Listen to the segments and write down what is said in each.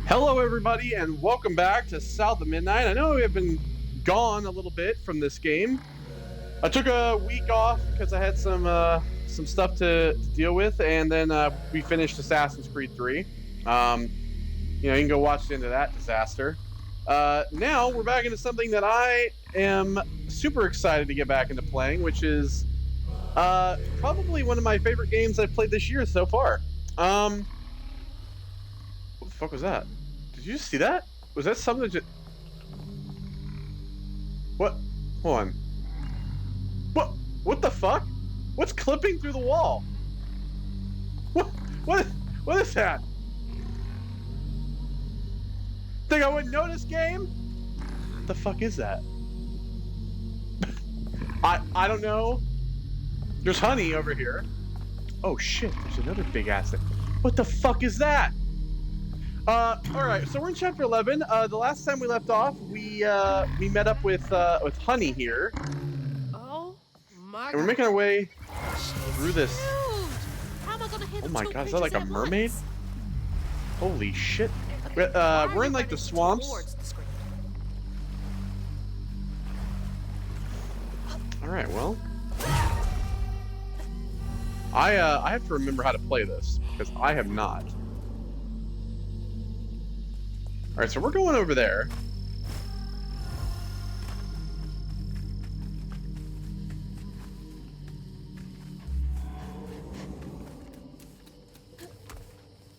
Hello, everybody, and welcome back to South of Midnight. I know we have been gone a little bit from this game. I took a week off because I had some stuff to deal with, and then we finished Assassin's Creed 3. You can go watch the end of that disaster. Now we're back into something that I am super excited to get back into playing, which is probably one of my favorite games I've played this year so far. What the fuck was that? Did you just see that? Was that something that just... What? Hold on. What? What the fuck? What's clipping through the wall? What? What is that? Think I wouldn't notice, game? What the fuck is that? I don't know. There's honey over here. Oh shit, there's another big ass thing. What the fuck is that? Alright, so we're in chapter 11. The last time we left off, we met up with Honey here. Oh my god. And we're making our way through this. How am I gonna handle Oh my two god, is that like a creatures at mermaid? once? Holy shit. Okay, why are We're in you like the running swamps. towards the screen? Alright, well. I have to remember how to play this, because I have not. Alright, so we're going over there.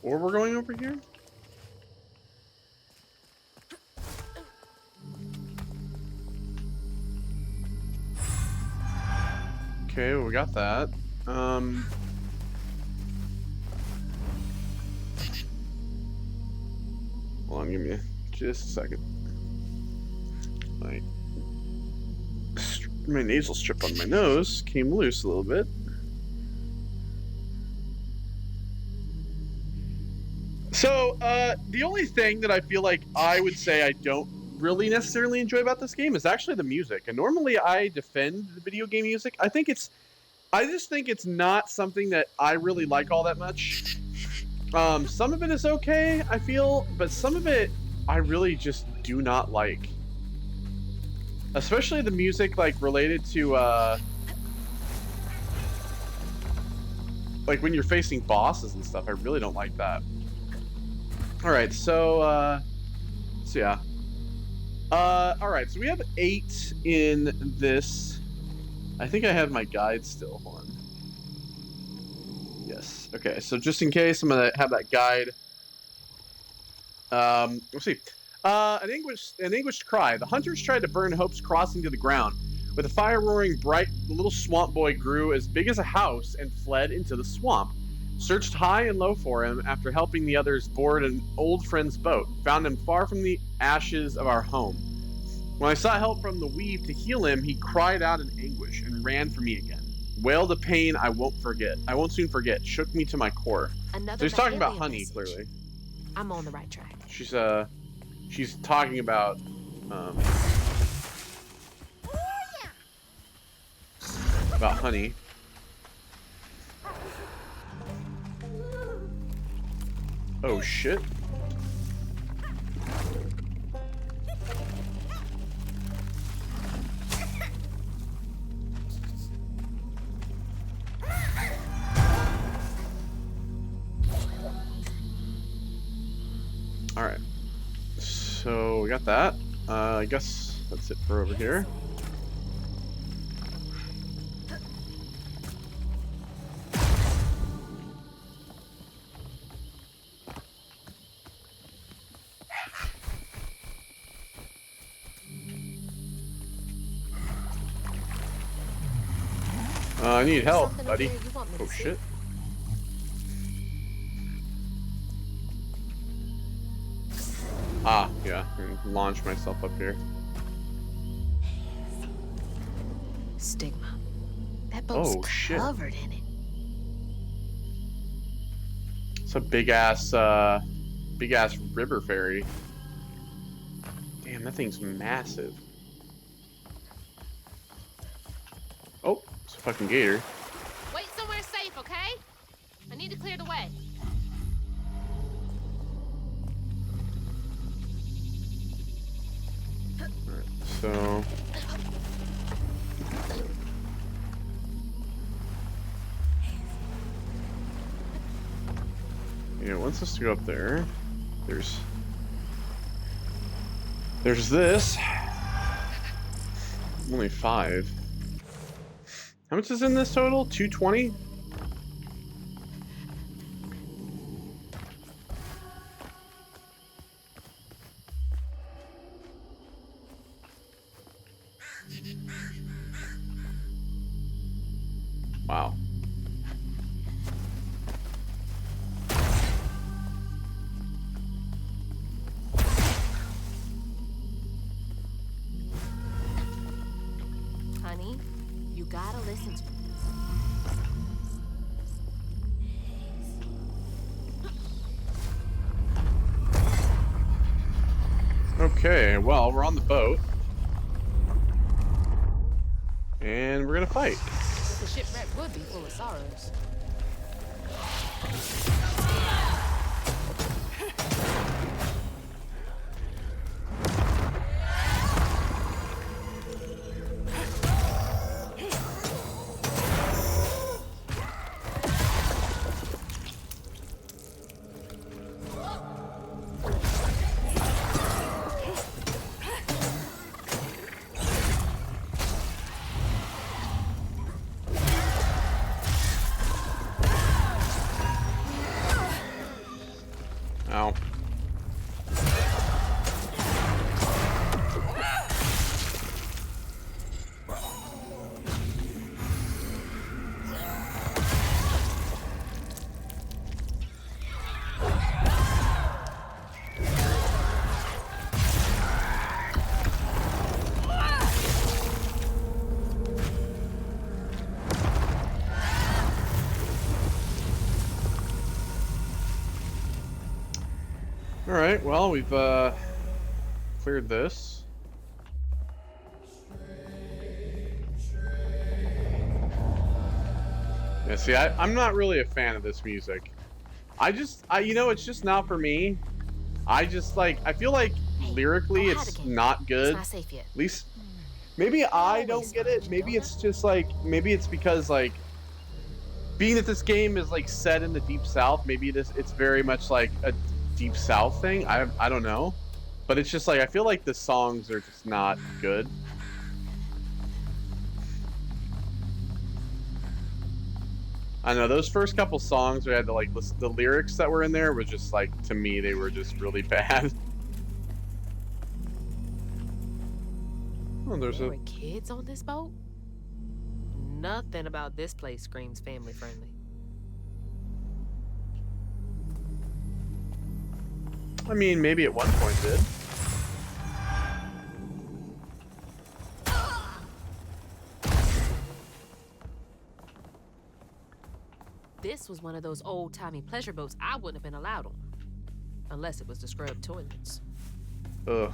Or we're going over here? Okay, well, we got that. Hold on, give me just a second. My nasal strip on my nose came loose a little bit. So, the only thing that I feel like I would say I don't really necessarily enjoy about this game is actually the music. And normally I defend the video game music. I just think it's not something that I really like all that much. Some of it is okay, I feel, but some of it I really just do not like. Especially the music, like, related to, like, when you're facing bosses and stuff, I really don't like that. Alright, so yeah. Alright, so we have 8 in this. I think I have my guide still. Hold on. Yes. Okay, so just in case, I'm gonna have that guide. We'll see. An anguished cry. The hunters tried to burn Hope's crossing to the ground. With the fire roaring bright, the little swamp boy grew as big as a house and fled into the swamp. Searched high and low for him after helping the others board an old friend's boat. Found him far from the ashes of our home. When I sought help from the weave to heal him, he cried out in anguish and ran for me again. Wailed a pain I won't soon forget. Shook me to my core. Another So he's talking about Machiavellian Honey, message. clearly. I'm on the right track. She's talking about, Honey. Oh shit. Alright. So we got that. I guess that's it for over here. I need help, Something buddy. over there you want me to Oh see? shit. Ah, yeah. I can launch myself up here. Stigma. That boat's Oh, shit. covered in it. It's a big ass river ferry. Damn, that thing's massive. Oh, it's a fucking gator. Wait somewhere safe, okay? I need to clear the way. So yeah, it wants us to go up there. There's this. Only 5. How much is in this total? 220? Wow. Honey, you gotta listen to me. Okay, well, we're on the boat. And we're gonna fight. The shipwreck would be full of sorrows. Ow. Alright, well, we've cleared this. Yeah, see, I'm not really a fan of this music. You know, it's just not for me. I feel like lyrically it's not good. It's not safe yet. At least, maybe I don't get it. Maybe it's just like, maybe it's because like, being that this game is like set in the Deep South, maybe it's very much like a Deep South thing. I don't know, but it's just like I feel like the songs are just not good. I know those first couple songs we had to like listen, the lyrics that were in there were just like, to me, they were just really bad. Oh, there's There were kids on this boat? Nothing about this place screams family friendly. I mean, maybe at one point did. This was one of those old-timey pleasure boats I wouldn't have been allowed on. Unless it was to scrub toilets. Ugh.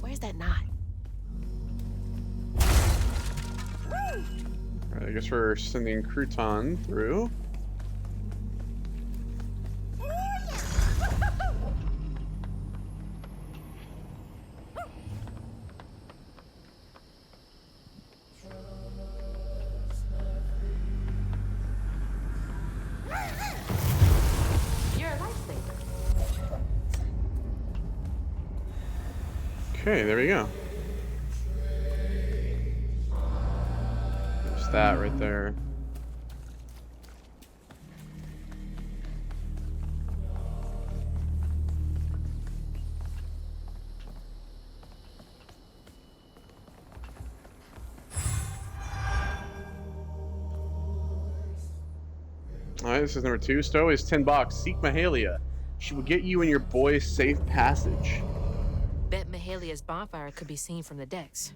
Where's that knot? Alright, I guess we're sending Crouton through. You're a lifesaver. Okay, there we go. There's that right there. Alright, this is number 2. Stow is $10. Seek Mahalia. She will get you and your boy safe passage. Bet Mahalia's bonfire could be seen from the decks.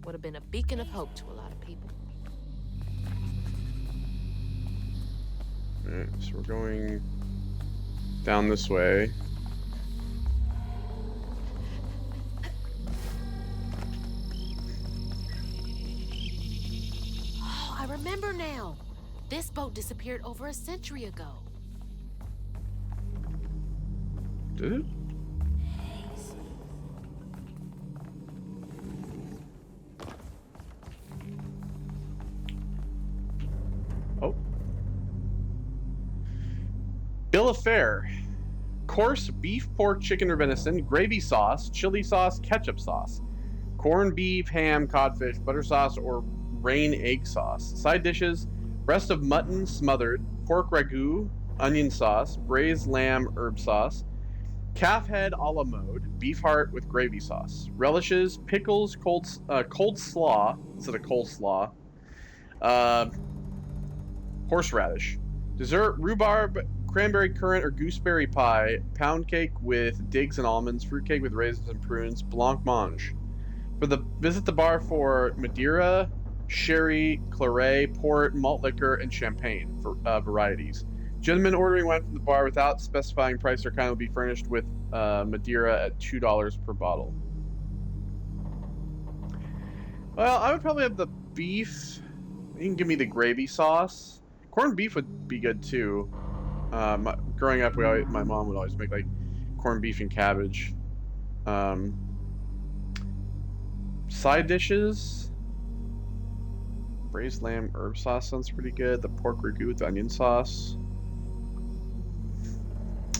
Would have been a beacon of hope to a lot of people. Alright, so we're going down this way. Oh, I remember now. This boat disappeared over a century ago. Did it? Oh. Bill of fare. Coarse beef, pork, chicken, or venison, gravy sauce, chili sauce, ketchup sauce, corned beef, ham, codfish, butter sauce, or rain egg sauce. Side dishes: breast of mutton smothered, pork ragu, onion sauce, braised lamb herb sauce, calf head a la mode, beef heart with gravy sauce. Relishes: pickles, cold slaw instead of coleslaw, horseradish. Dessert: rhubarb, cranberry currant or gooseberry pie, pound cake with dates and almonds, fruit cake with raisins and prunes, blancmange. Visit the bar for Madeira, sherry, claret, port, malt liquor, and champagne for varieties. Gentlemen ordering wine from the bar without specifying price or kind will be furnished with Madeira at $2 per bottle. Well, I would probably have the beef. You can give me the gravy sauce. Corned beef would be good too. Growing up, my mom would always make like corned beef and cabbage. Side dishes: braised lamb herb sauce sounds pretty good. The pork ragu with onion sauce.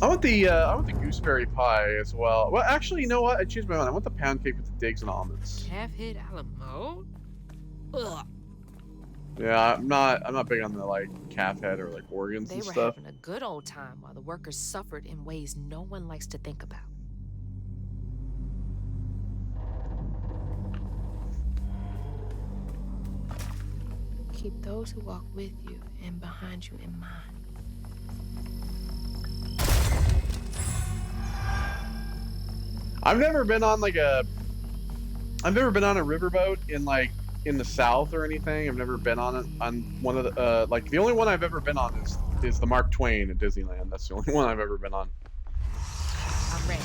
I want the gooseberry pie as well. Well, actually, you know what? I changed my mind. I want the pound cake with the dates and almonds. Calf head a la mode? Ugh. Yeah, I'm not big on the like calf head or like organs and They were stuff. having a good old time while the workers suffered in ways no one likes to think about. Keep those who walk with you and behind you in mind. I've never been on a riverboat in the South or anything. I've never been on one of the the only one I've ever been on is the Mark Twain at Disneyland. That's the only one I've ever been on. I'm ready.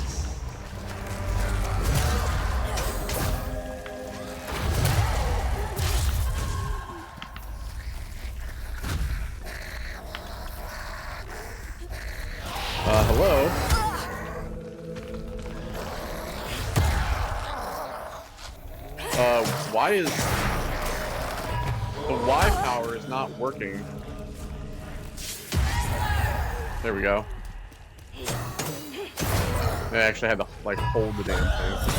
Hello. Why is the Y power is not working? There we go. I actually had to like hold the damn thing.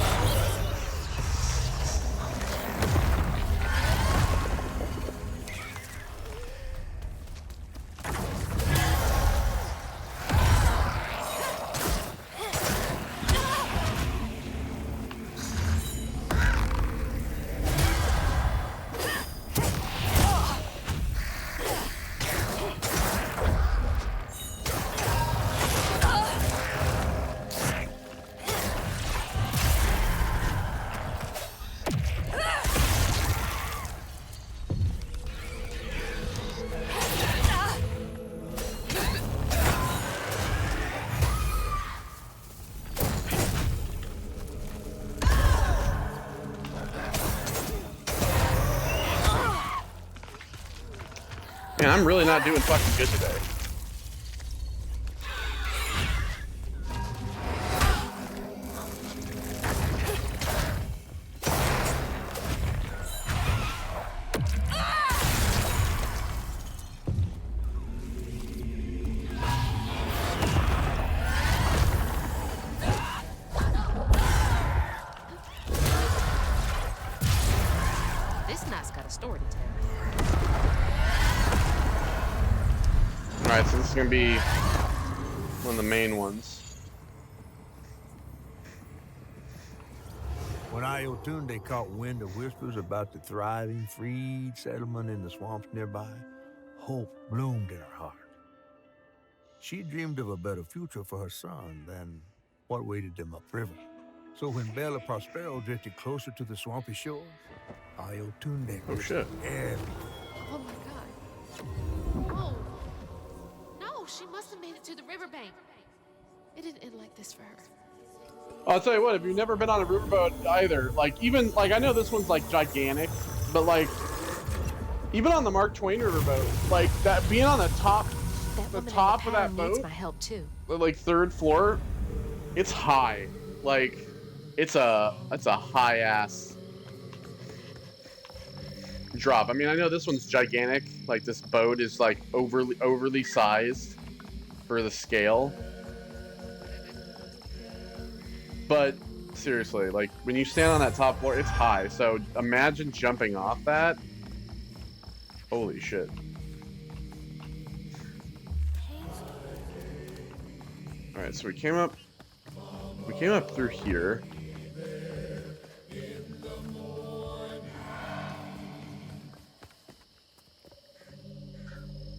Man, I'm really not doing fucking good today. This knight's got a story to tell. Alright, so this is gonna be one of the main ones. When Iotunde caught wind of whispers about the thriving, freed settlement in the swamps nearby, hope bloomed in her heart. She dreamed of a better future for her son than what waited them upriver. So when Bella Prospero drifted closer to the swampy shores, Iotunde Oh shit. Oh my god. Oh. No, she must have made it to the riverbank. It didn't end like this for her. I'll tell you what, if you've never been on a riverboat either, I know this one's like gigantic, but like even on the Mark Twain riverboat, like that being on the top That woman top in of the that pound needs boat, my help too. the like third floor, It's high. Like, it's a high ass drop. I mean, I know this one's gigantic. Like, this boat is like overly sized for the scale. But seriously, like, when you stand on that top floor, it's high. So imagine jumping off that. Holy shit. All right, so we came up through here.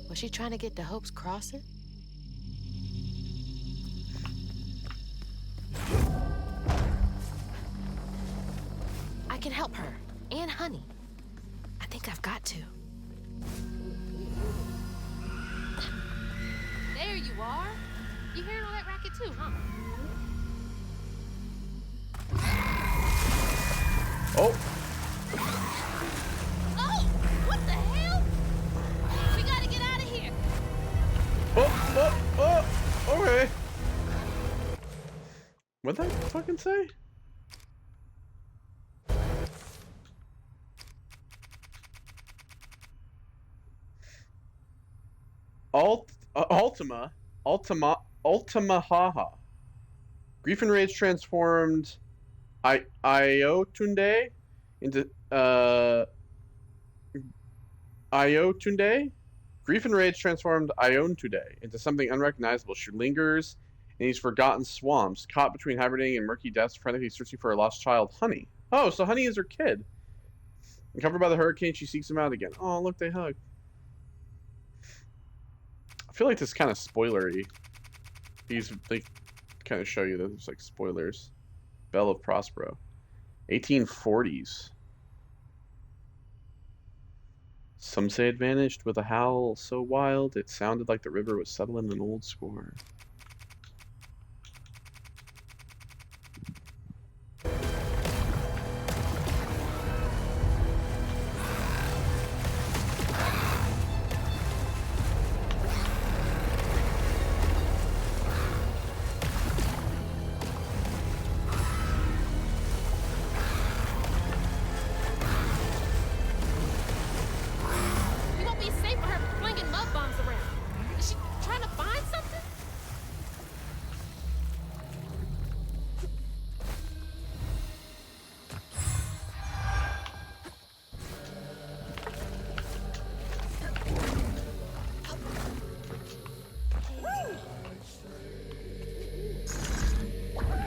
Was she trying to get to Hope's Crossing? I can help her. And Honey. I think I've got to. There you are. You hearing all that racket too, huh? Oh. Oh! What the hell? We gotta get out of here. Oh, okay. What'd that fucking say? Ultima Haha. Grief and Rage transformed Iotunde into Iotunde? Grief and Rage transformed Iotunde into something unrecognizable. She lingers in these forgotten swamps, caught between hibernating and murky depths, frantically searching for her lost child, Honey. Oh, so Honey is her kid. And covered by the hurricane, she seeks him out again. Oh, look, they hug. I feel like this is kind of spoilery. They kind of show you that there's like spoilers. Belle of Prospero. 1840s. Some say it vanished with a howl so wild it sounded like the river was settling an old score.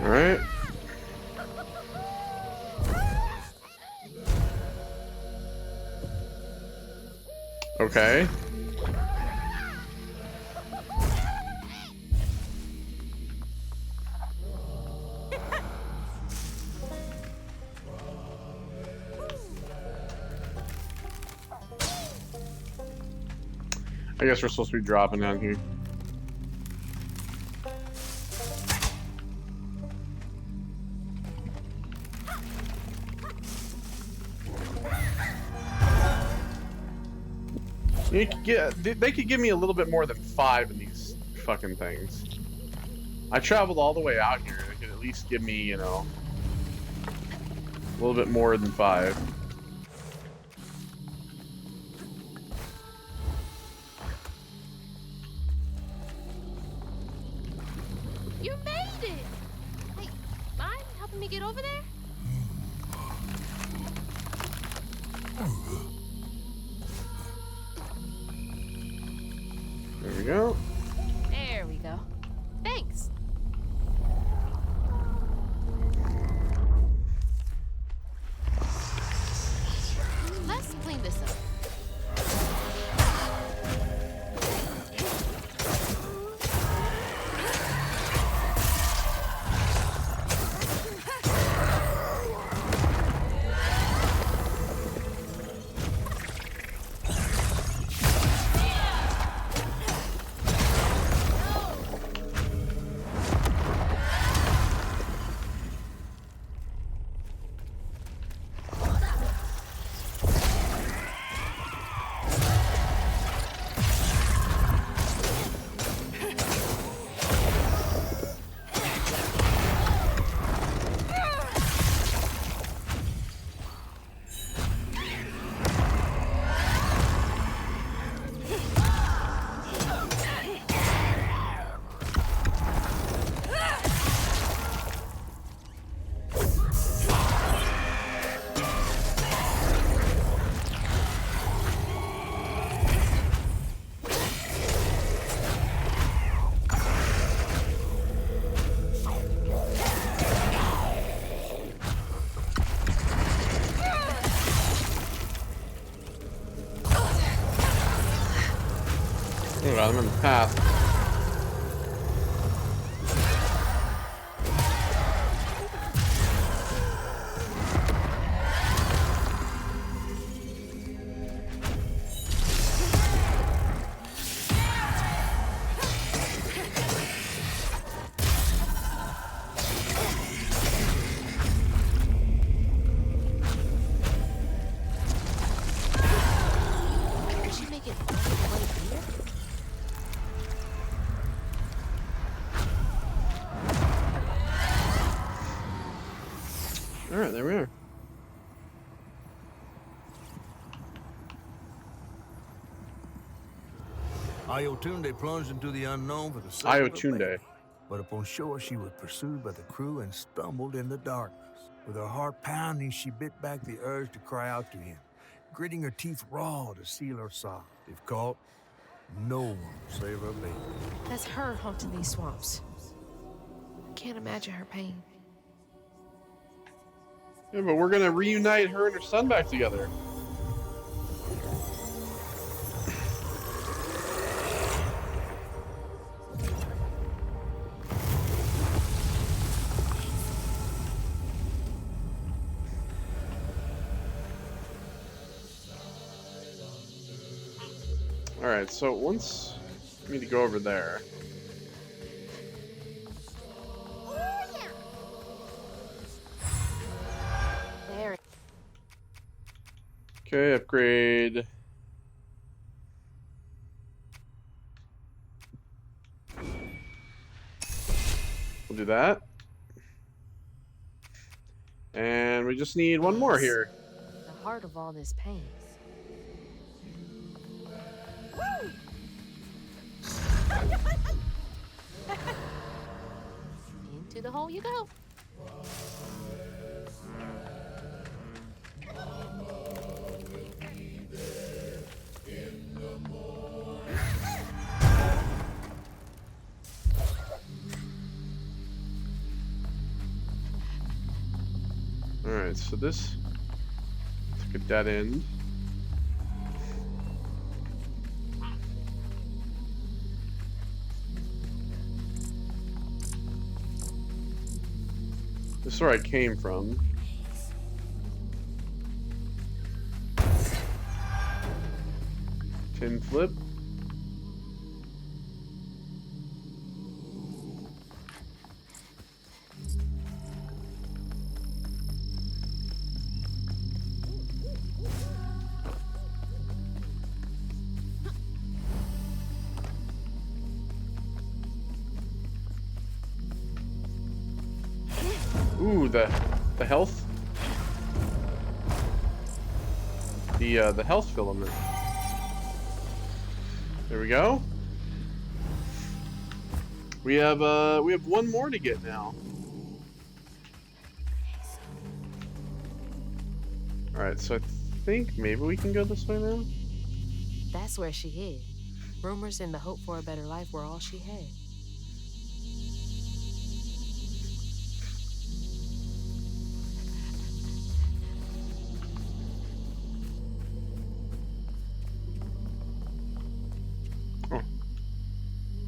Alright. Okay. I guess we're supposed to be dropping down here. They could give me a little bit more than 5 in these fucking things. I traveled all the way out here. They could at least give me, you know, a little bit more than 5. You made it! Hey, mind helping me get over there? There we go. There we go. Thanks. Let's clean this up. God, I'm in the path. Did she make it all the way here? All right, there we are. Iotunde plunged into the unknown for the sake of her Iotunde. baby. But upon shore, she was pursued by the crew and stumbled in the darkness. With her heart pounding, she bit back the urge to cry out to him, gritting her teeth raw to seal her sobs. If caught, no one will save her baby. That's her haunting these swamps. I can't imagine her pain. Yeah, but we're gonna reunite her and her son back together. All right, so once we need to go over there. There. Okay, upgrade. We'll do that. And we just need one more here. The heart of all this pain. Into the hole you go. Alright, so this took a dead end. This is where I came from. Tin flip. Ooh, the health. The health filament. There we go. We have one more to get now. All right, so I think maybe we can go this way now. That's where she hid. Rumors and the hope for a better life were all she had.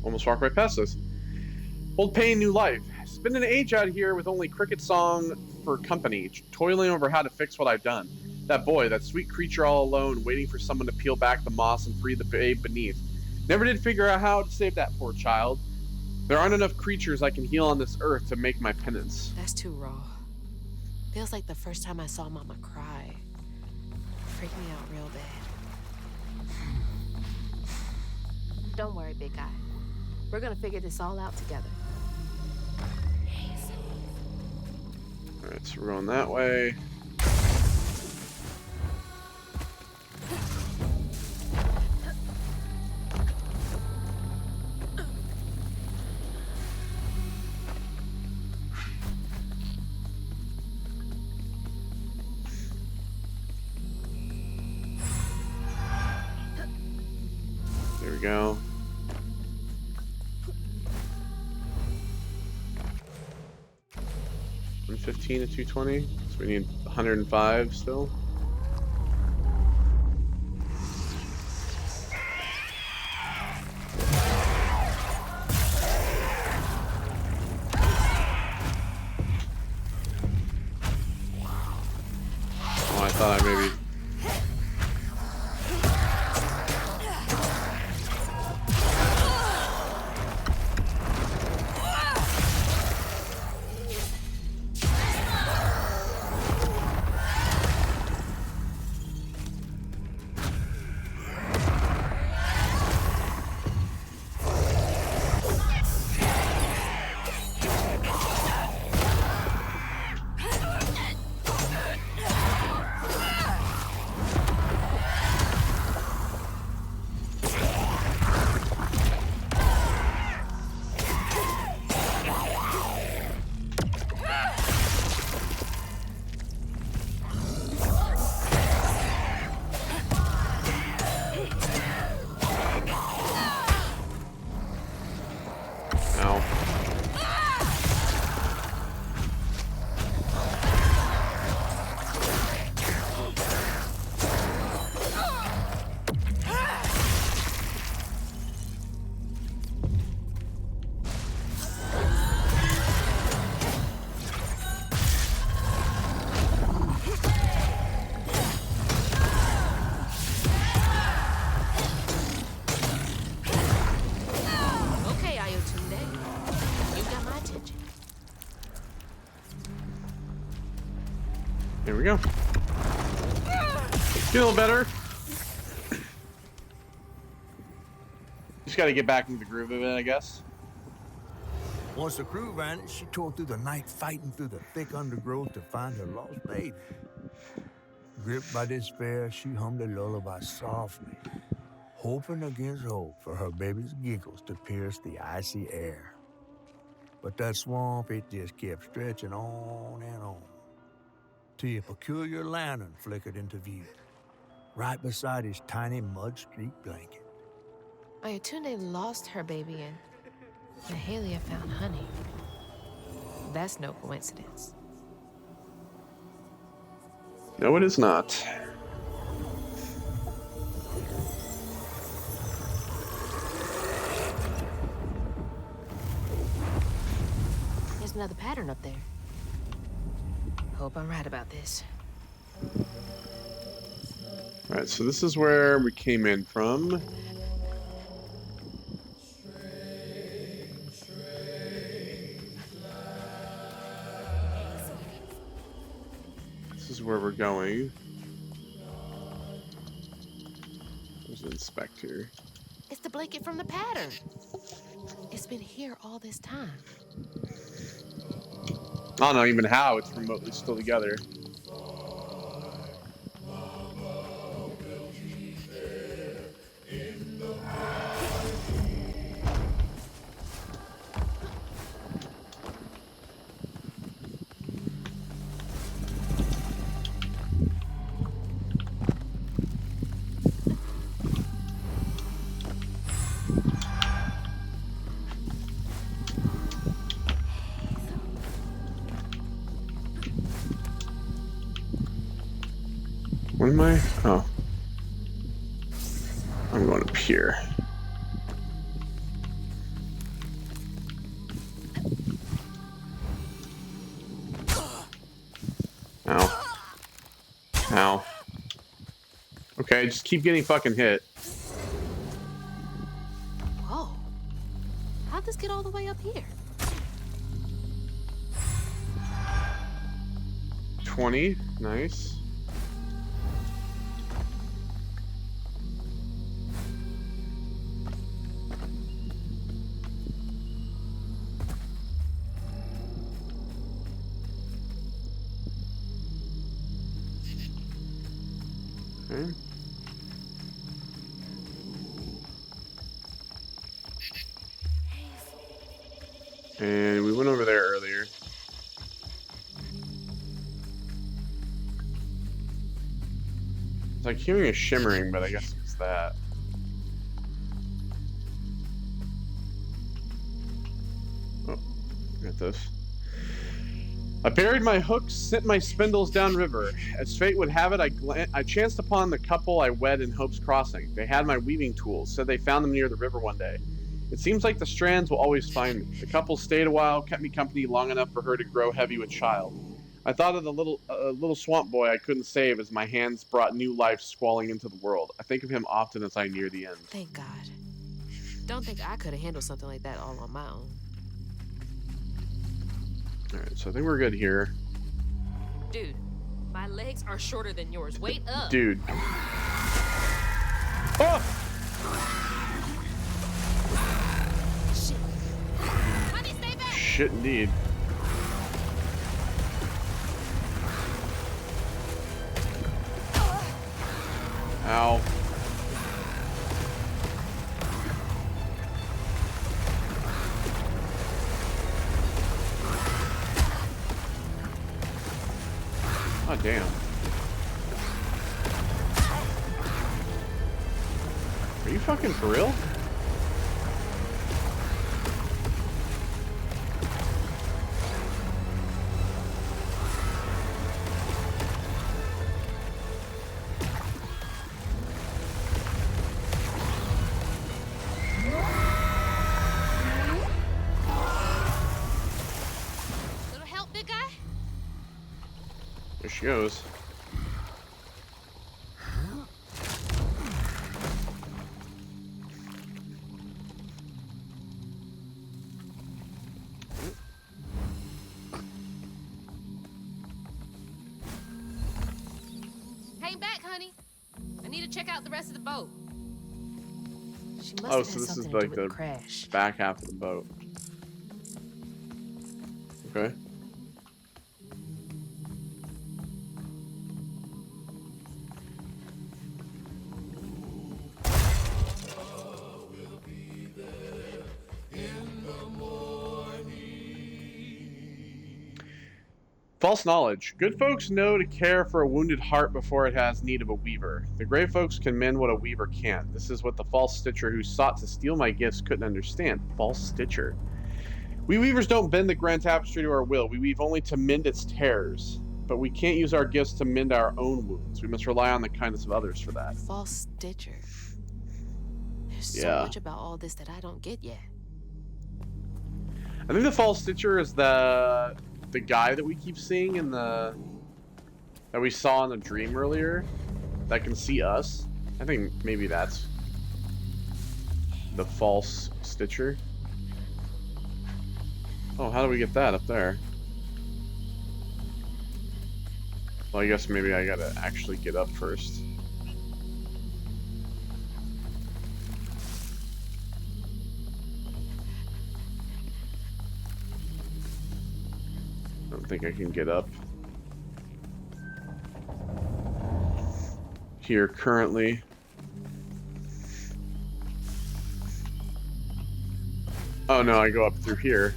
Almost walked right past us. Old pain, new life. Spend an age out here with only cricket song for company, toiling over how to fix what I've done. That boy, that sweet creature all alone, waiting for someone to peel back the moss and free the babe beneath. Never did figure out how to save that poor child. There aren't enough creatures I can heal on this earth to make my penance. That's too raw. Feels like the first time I saw Mama cry. Freaked me out real bad. Don't worry, big guy. We're gonna figure this all out together. Alright, so we're going that way. There we go. From 15 to 220, so we need 105 still. Thought I maybe. Here we go. Get a little better. Just got to get back into the groove of it, I guess. Once the crew vanished, she tore through the night fighting through the thick undergrowth to find her lost baby. Gripped by despair, she hummed a lullaby softly, hoping against hope for her baby's giggles to pierce the icy air. But that swamp, it just kept stretching on and on, till a peculiar lantern flickered into view, right beside his tiny mud-streaked blanket. Ayatunde lost her baby and Mahalia found honey. That's no coincidence. No, it is not. There's another pattern up there. Hope I'm right about this. Alright, so this is where we came in from. This is where we're going. There's an inspector. It's the blanket from the pattern. It's been here all this time. I don't know even how it's remotely still together. Where am I? Oh. I'm going up here. Ow. Ow. Okay, just keep getting fucking hit. Whoa. How'd this get all the way up here? 20. Nice. Okay. And we went over there earlier. It's like hearing a shimmering, but I guess it's that. Oh, got this. I buried my hooks, sent my spindles downriver. As fate would have it, I chanced upon the couple I wed in Hope's Crossing. They had my weaving tools, said they found them near the river one day. It seems like the strands will always find me. The couple stayed a while, kept me company long enough for her to grow heavy with child. I thought of the little swamp boy I couldn't save as my hands brought new life squalling into the world. I think of him often as I near the end. Thank God. Don't think I could have handled something like that all on my own. Alright, so I think we're good here. Dude, my legs are shorter than yours. Wait up. Dude. Oh! Shit. Honey, stay back. Shit, indeed. Ow. Oh, damn. Are you fucking for real? Little help, big guy? There she goes. Hang back, honey. I need to check out the rest of the boat. She must Oh, have so had this is something to like do the with the crash. back half of the boat. Okay. False knowledge. Good folks know to care for a wounded heart before it has need of a weaver. The grey folks can mend what a weaver can't. This is what the false stitcher who sought to steal my gifts couldn't understand. False stitcher. We weavers don't bend the grand tapestry to our will. We weave only to mend its tears. But we can't use our gifts to mend our own wounds. We must rely on the kindness of others for that. False stitcher. There's so Yeah. much about all this that I don't get yet. I think the false stitcher is the guy that we keep seeing in the that we saw in the dream earlier that can see us. I think maybe that's the false stitcher. Oh, how do we get that up there? Well, I guess maybe I gotta actually get up first. I don't think I can get up here currently. Oh no, I go up through here.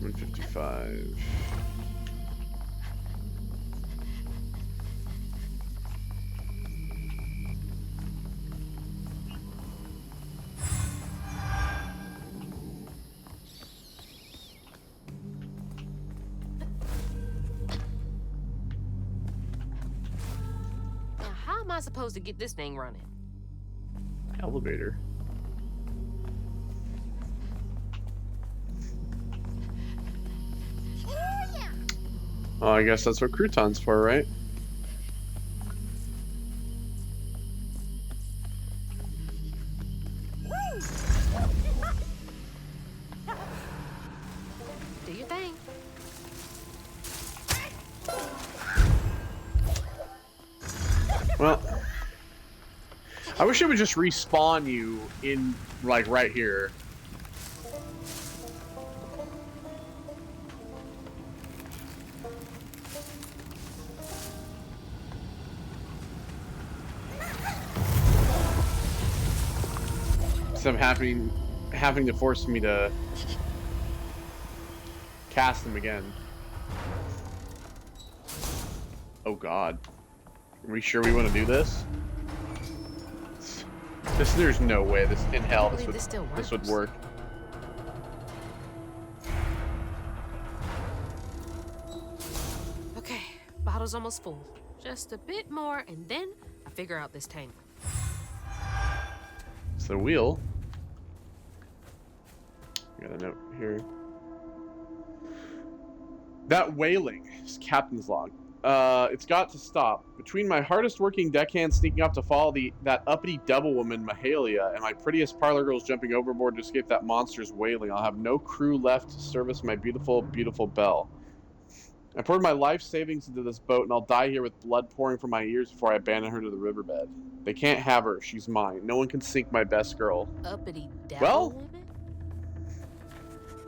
$155. Now, how am I supposed to get this thing running? Elevator. Oh, I guess that's what crouton's for, right? Do your thing. Well, I wish it would just respawn you in, like, right here. Instead of having to force me to cast them again. Oh God. Are we sure we want to do this? There's no way this in hell believe this would work. Okay, bottle's almost full. Just a bit more, and then I figure out this tank. It's the wheel. Got a note here. That wailing is captain's log. It's got to stop. Between my hardest working deckhand sneaking up to follow that uppity devil woman, Mahalia, and my prettiest parlor girls jumping overboard to escape that monster's wailing, I'll have no crew left to service my beautiful, beautiful Belle. I poured my life savings into this boat, and I'll die here with blood pouring from my ears before I abandon her to the riverbed. They can't have her. She's mine. No one can sink my best girl. Uppity devil Well? woman?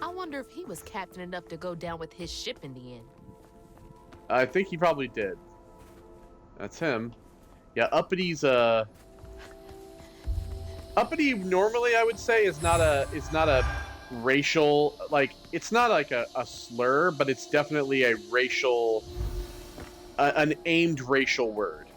I wonder if he was captain enough to go down with his ship in the end. I think he probably did. That's him. Yeah, Uppity's Uppity normally I would say is not a racial, like, it's not like a slur, but it's definitely a racial, an aimed racial word.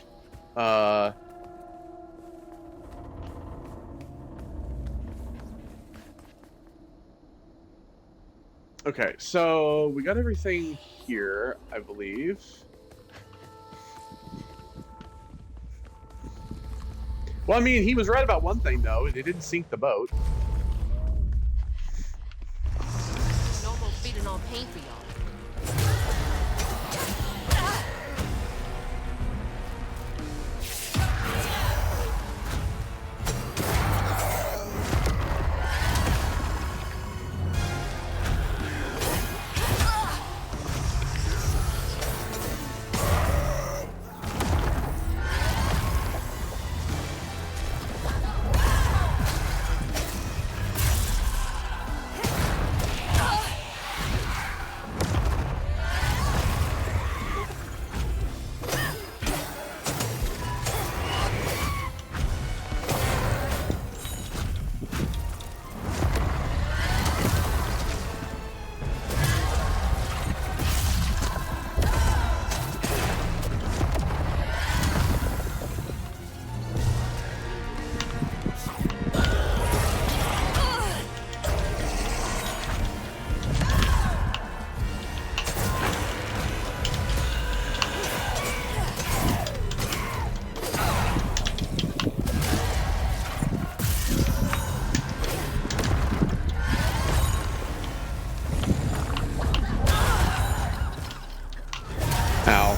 Okay, so we got everything here, I believe. Well, I mean, he was right about one thing, though. They didn't sink the boat. No more feeding on pain for y'all. Ow.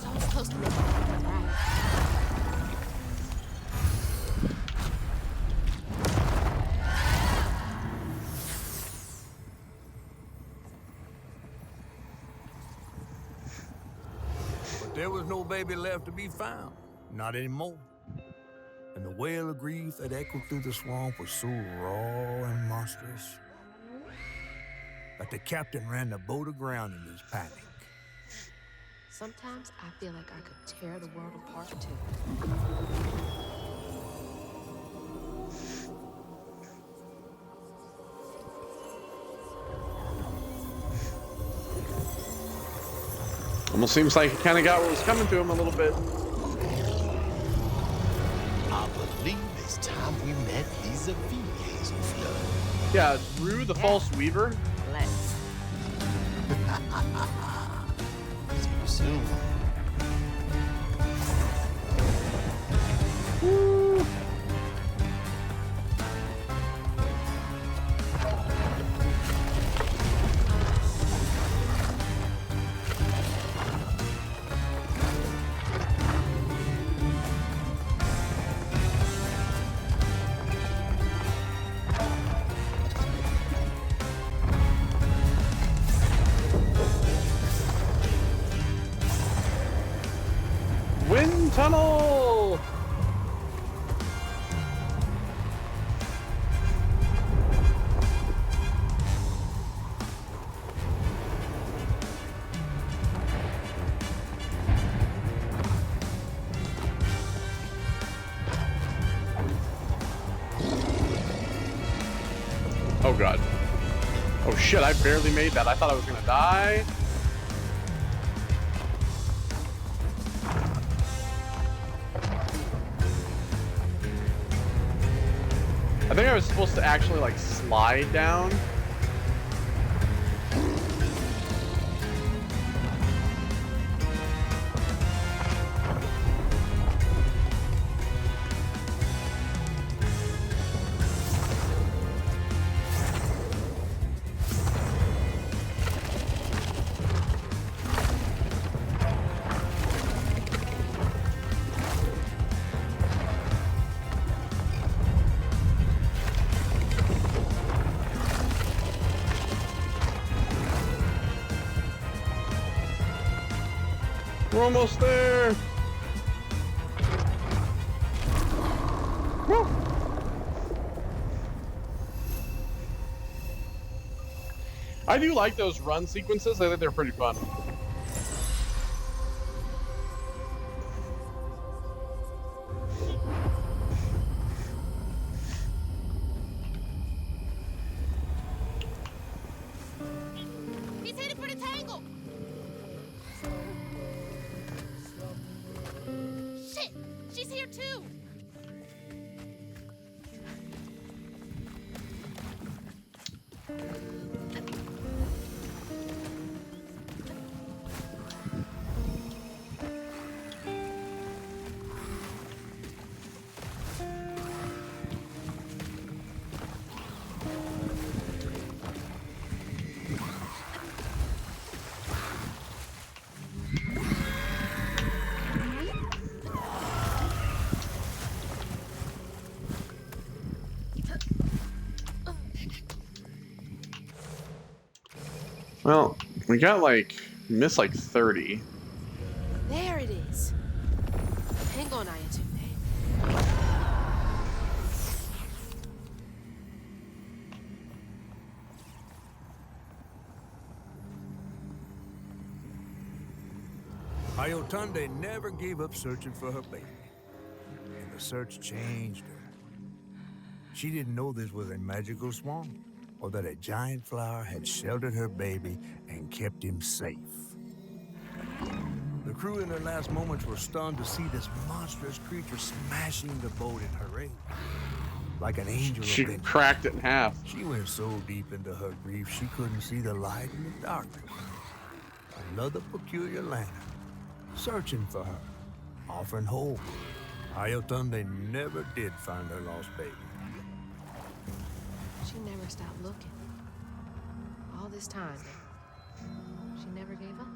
So close to making it right. But there was no baby left to be found. Not anymore. And the wail of grief that echoed through the swamp was so raw and monstrous that the captain ran the boat aground in his panic. Sometimes I feel like I could tear the world apart too. Almost seems like he kind of got what was coming to him a little bit. I believe it's time we met vis-a-vis Hazel Flood. Yeah, Rue the False Weaver. Let's. See you soon. Wind tunnel. Oh God. Oh shit, I barely made that. I thought I was gonna die. I think I was supposed to actually like slide down. We're almost there. Woo. I do like those run sequences. I think they're pretty fun. He's headed for the tangle. Shit! She's here too! Well, we got like missed like 30. There it is. Hang on, Ayatunde. Ayatunde never gave up searching for her baby. And the search changed her. She didn't know this was a magical swamp, or that a giant flower had sheltered her baby and kept him safe. The crew in their last moments were stunned to see this monstrous creature smashing the boat in her race. Like an angel She of vengeance. cracked it in half. She went so deep into her grief she couldn't see the light in the darkness. Another peculiar lantern, searching for her, offering hope. Ayatunde never did find her lost baby. She never stopped looking. All this time, she never gave up.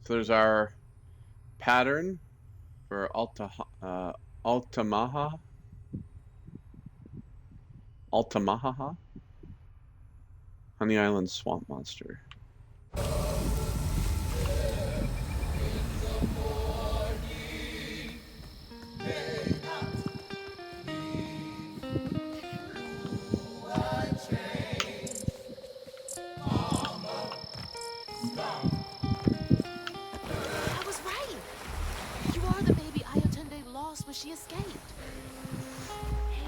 So there's our pattern for Altamaha. Honey Island Swamp Monster. I was right. You are the baby Ayatunde lost when she escaped.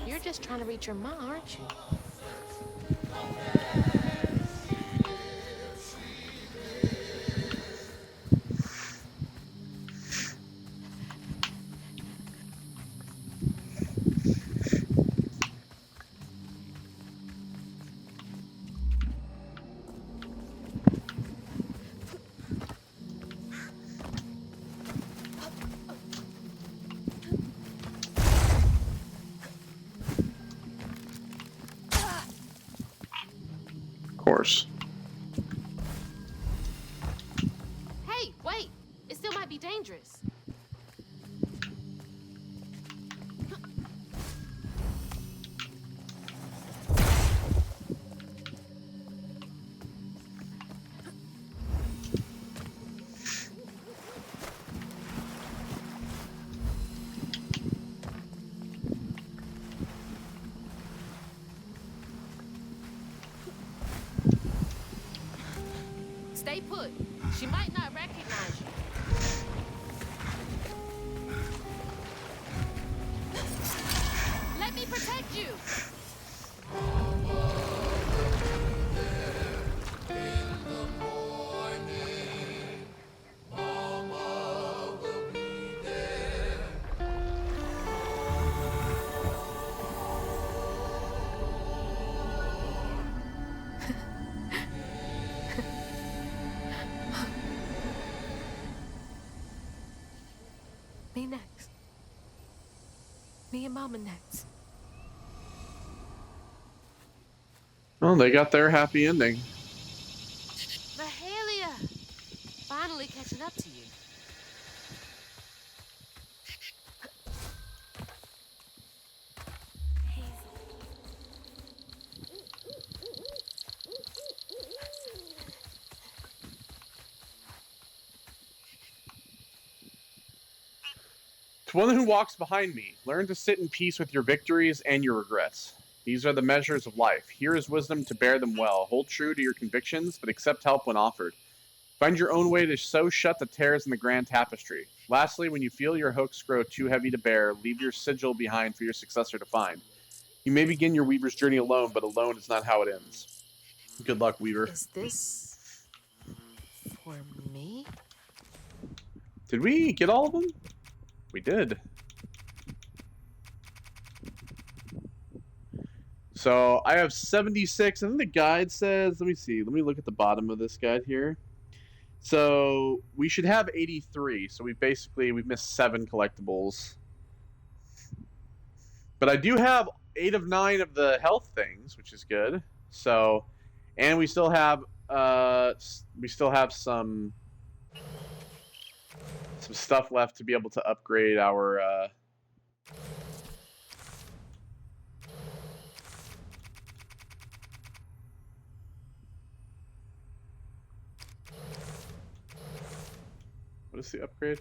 You're just trying to reach your ma, aren't you? Of course. Hey, wait! It still might be dangerous. Stay put. She might not recognize you. Me next. Me and Mama next. Well, they got their happy ending. Mahalia! Finally catching up to you. To one who walks behind me, learn to sit in peace with your victories and your regrets. These are the measures of life. Here is wisdom to bear them well. Hold true to your convictions, but accept help when offered. Find your own way to sew shut the tears in the grand tapestry. Lastly, when you feel your hooks grow too heavy to bear, leave your sigil behind for your successor to find. You may begin your weaver's journey alone, but alone is not how it ends. Good luck, Weaver. Is this for me? Did we get all of them? We did. So I have 76. I think the guide says, let me see. Let me look at the bottom of this guide here. So we should have 83. So we've missed 7 collectibles. But I do have 8 of 9 of the health things, which is good. So, and we still have some stuff left to be able to upgrade our what is the upgrade?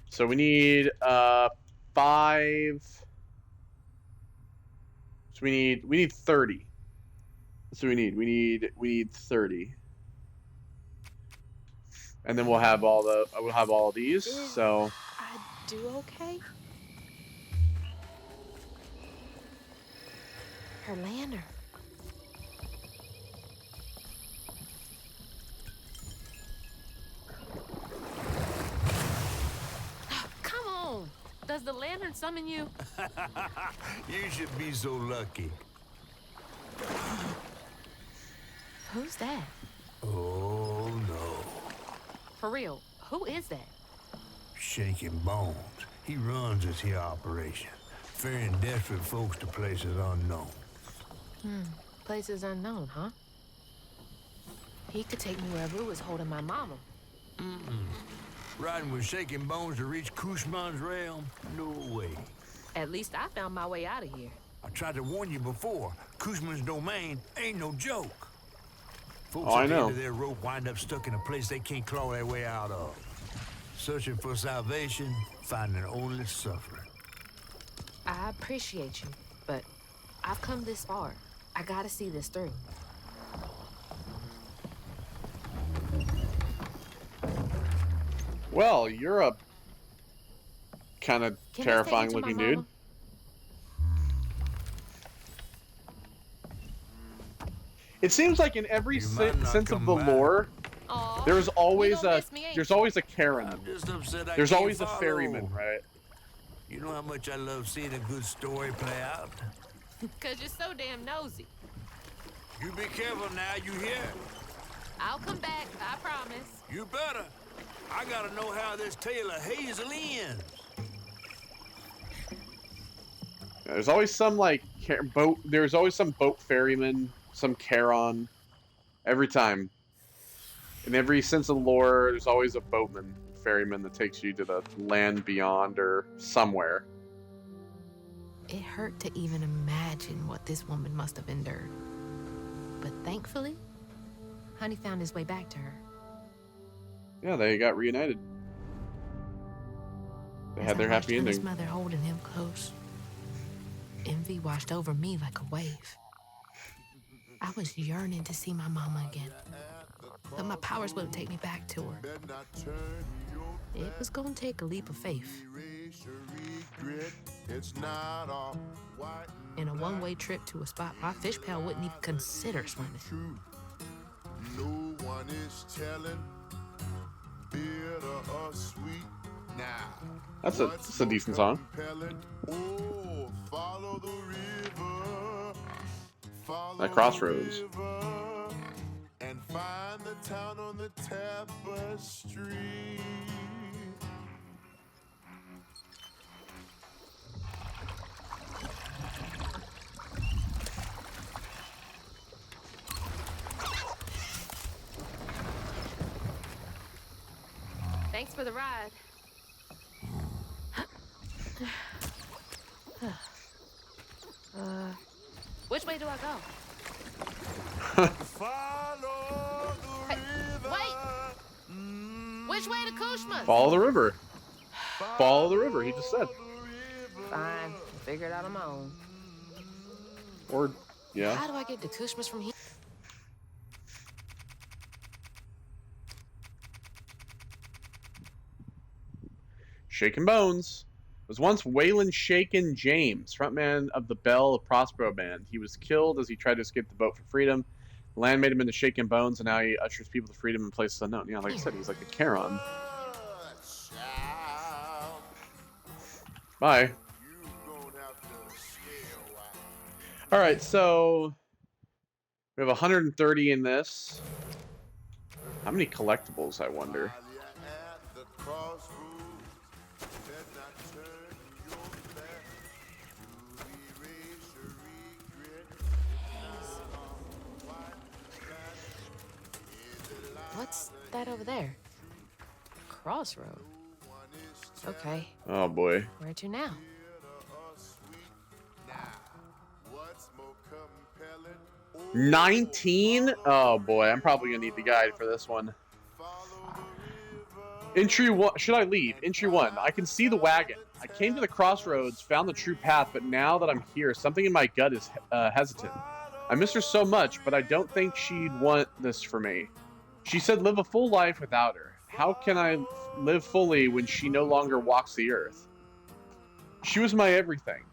So we need 5. So we need 30. So we need 30. And then we'll have all of these. So I do okay? Her lantern. Come on! Does the lantern summon you? You should be so lucky. Who's that? Oh, no. For real, who is that? Shaking Bones. He runs this here operation, ferrying desperate folks to places unknown. Places unknown, huh? He could take me where Rue was holding my mama. Riding with Shaking Bones to reach Kushman's realm? No way. At least I found my way out of here. I tried to warn you before. Kushman's domain ain't no joke. Folks Oh, I at the know. end of their rope wind up stuck in a place they can't claw their way out of. Searching for salvation, finding only suffering. I appreciate you, but I've come this far. I gotta see this through. well, you're a kind of Can terrifying this take you looking to my dude. mama? It seems like in every You might not sense of come the back. lore, Aw, there's always you don't a miss me, ain't there's you? always a Karen. I'm just upset I There's can't always a follow. ferryman, right? You know how much I love seeing a good story play out? Cause you're so damn nosy. You be careful now, you hear? I'll come back, I promise. You better. I gotta know how this tale of Hazel ends. There's always some like boat. There's always some boat ferryman, some Charon. Every time. In every sense of lore, there's always a boatman, ferryman that takes you to the land beyond or somewhere. It hurt to even imagine what this woman must have endured. But thankfully, Honey found his way back to her. Yeah, they got reunited. They As had their I watched happy Honey's ending. mother holding him close, envy washed over me like a wave. I was yearning to see my mama again, but my powers wouldn't take me back to her. It was gonna take a leap of faith. In a one-way trip to a spot my fish pal wouldn't even consider swimming. No one is telling, bitter or sweet. Now, That's a decent song. compelling? Oh, follow the river, follow At Crossroads. the river, and find the town on the tapestry. Thanks for the ride. Which way do I go? Follow the Hey, river. wait! Which way to Kushma's? Follow the river. Follow the river, he just said. Fine. Figure it out on my own. Or, yeah. How do I get to Kushma's from here? Shakin' Bones was once Waylon Shakin' James, frontman of the Belle of Prospero band. He was killed as he tried to escape the boat for freedom. The land made him into Shakin' Bones, and now he ushers people to freedom in places unknown. Yeah, like I said, he's like a Charon. Child, Bye. you gonna have to stay a while. All right, so we have 130 in this. How many collectibles, I wonder? While you're at the crossroads, let not turn your back to erase your regret. What's that over there? Crossroad. Okay, Oh boy. where to now? What's more compelling? 19? Oh boy, I'm probably gonna need the guide for this one. Entry 1. Should I leave? Entry 1. I can see the wagon. I came to the crossroads, found the true path, but now that I'm here, something in my gut is hesitant. I miss her so much, but I don't think she'd want this for me. She said live a full life without her. How can I live fully when she no longer walks the earth? She was my everything.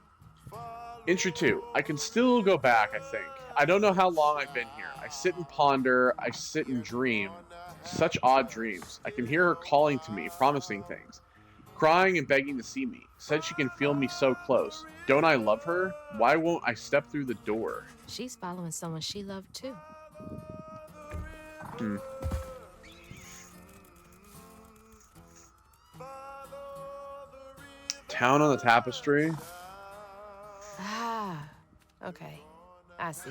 Entry 2. I can still go back, I think. I don't know how long I've been here. I sit and ponder. I sit and dream. Such odd dreams. I can hear her calling to me, promising things. Crying and begging to see me. Said she can feel me so close. Don't I love her? Why won't I step through the door? She's following someone she loved too. Town on the Tapestry. Ah, okay. I see.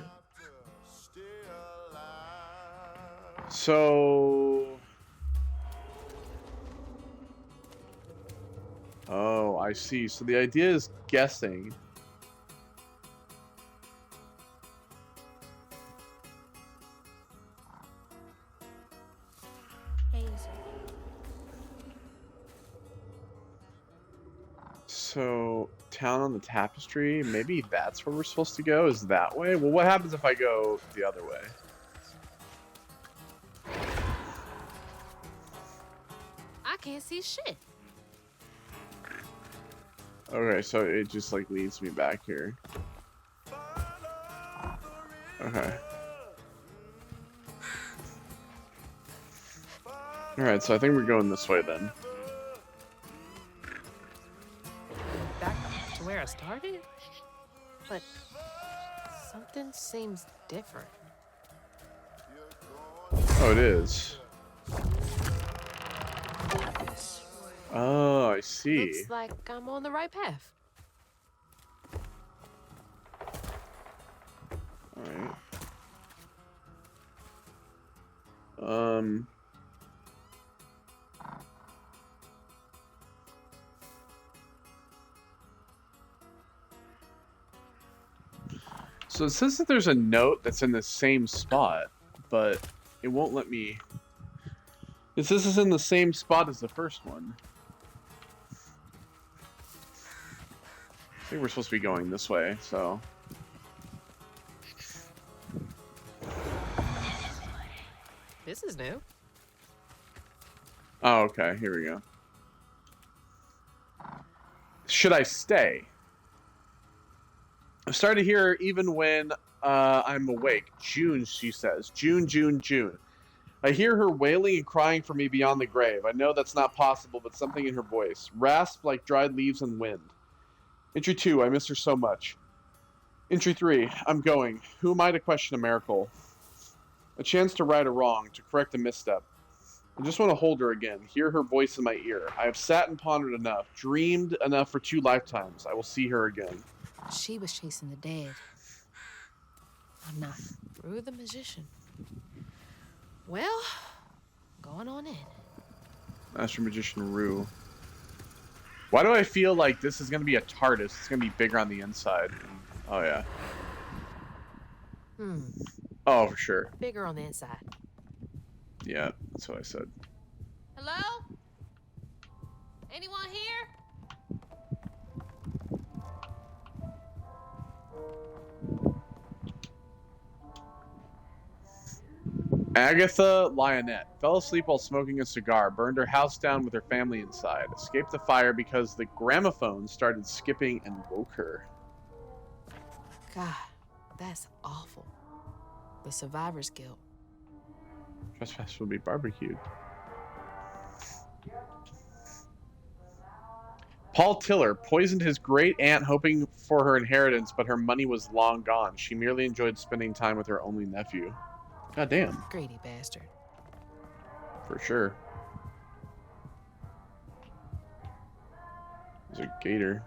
So... Oh, I see. So the idea is guessing. So, Town on the Tapestry, maybe that's where we're supposed to go, is that way? Well, what happens if I go the other way? I can't see shit. Okay, so it just like leads me back here. Okay. Alright, so I think we're going this way then. Back to where I started? But something seems different. Oh, it is. Oh, I see. Looks like I'm on the right path. Alright. So it says that there's a note that's in the same spot, but it won't let me. It says it's in the same spot as the first one. I think we're supposed to be going this way, so. This is new. Oh, okay. Here we go. Should I stay? I'm starting to hear even when I'm awake. June, she says. June, June, June. I hear her wailing and crying for me beyond the grave. I know that's not possible, but something in her voice. Rasp like dried leaves in wind. Entry 2, I miss her so much. Entry 3, I'm going. Who am I to question a miracle? A chance to right a wrong, to correct a misstep. I just want to hold her again, hear her voice in my ear. I have sat and pondered enough, dreamed enough for 2 lifetimes. I will see her again. She was chasing the dead. I'm not. Rue the magician. Well, going on in. Master Magician Rue. Why do I feel like this is going to be a TARDIS? It's going to be bigger on the inside. Oh, yeah. Oh, for sure. Bigger on the inside. Yeah, that's what I said. Hello? Anyone here? Agatha Lionette fell asleep while smoking a cigar, burned her house down with her family inside, escaped the fire because the gramophone started skipping and woke her. God, that's awful. The survivor's guilt. Trespass will be barbecued. Paul Tiller poisoned his great aunt hoping for her inheritance, but her money was long gone. She merely enjoyed spending time with her only nephew. God damn. Greedy bastard. For sure. There's a gator.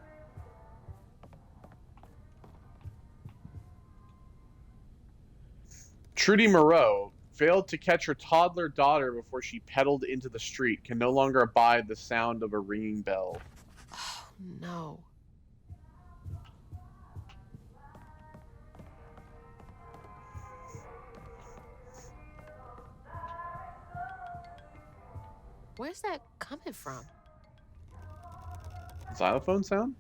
Trudy Moreau failed to catch her toddler daughter before she pedaled into the street, can no longer abide the sound of a ringing bell. Oh, no. Where's that coming from? Xylophone sound?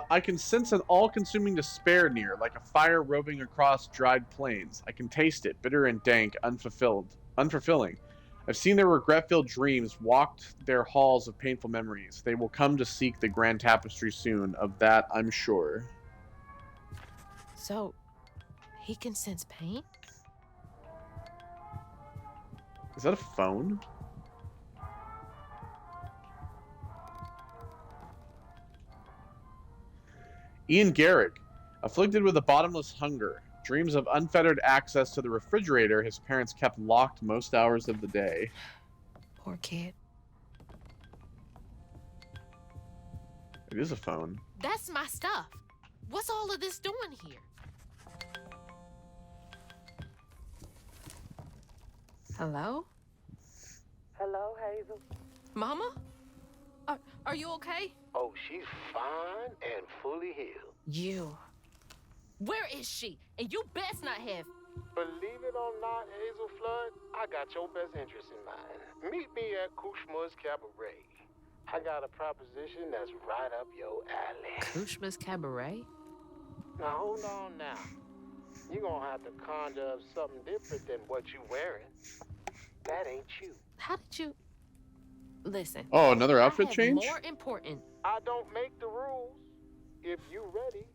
I can sense an all-consuming despair near, like a fire roving across dried plains. I can taste it, bitter and dank, unfulfilling. I've seen their regret-filled dreams, walked their halls of painful memories. They will come to seek the grand tapestry soon, of that I'm sure. So, he can sense pain? Is that a phone? Ian Garrick, afflicted with a bottomless hunger, dreams of unfettered access to the refrigerator his parents kept locked most hours of the day. Poor kid. It is a phone. That's my stuff. What's all of this doing here? Hello? Hello, Hazel. Mama? Are you okay? Oh, she's fine and fully healed. You. Where is she? And you best not have. Believe it or not, Hazel Flood, I got your best interest in mind. Meet me at Kushma's Cabaret. I got a proposition that's right up your alley. Kushma's Cabaret? Now, hold on now. You're gonna have to conjure up something different than what you wearing. That ain't you. How did you... Listen. Oh, another outfit I have change? more important. I don't make the rules. If you ready,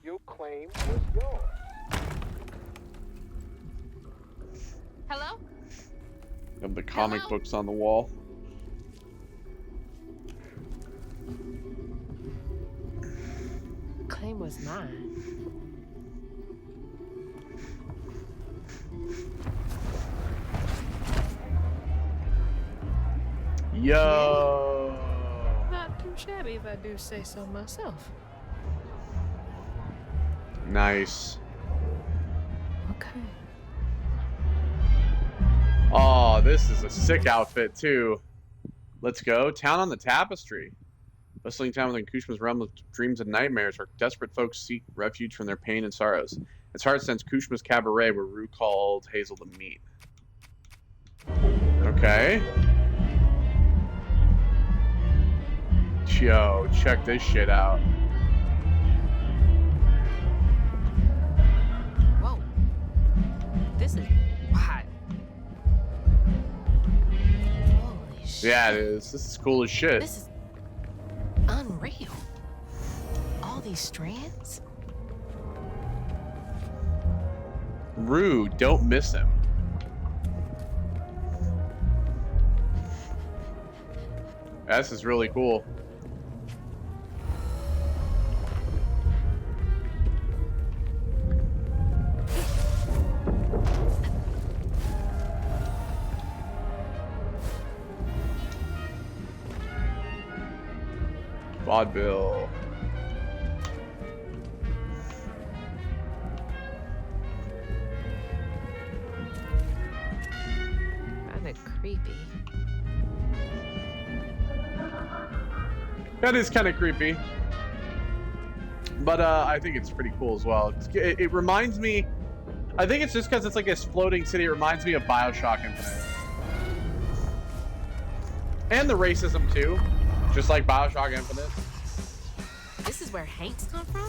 your claim is yours. Hello? Of the comic Hello? books on the wall. Claim was mine. Yo. Not too shabby if I do say so myself. Nice. Okay. Oh, this is a sick outfit too. Let's go. Town on the Tapestry. Bustling town within Kushma's realm of dreams and nightmares, where desperate folks seek refuge from their pain and sorrows. Its heart sends Kushma's Cabaret, where Rue called Hazel to meet. Okay. Yo, check this shit out. Whoa. This is wild. Holy shit. Yeah, it is. This is cool as shit. This is unreal. All these strands? Rue, don't miss him. This is really cool. Vaudeville. Kinda creepy. That is kind of creepy. But I think it's pretty cool as well. It reminds me... I think it's just because it's like this floating city. It reminds me of Bioshock Infinite. And the racism, too. Just like Bioshock Infinite. This is where Hanks come from?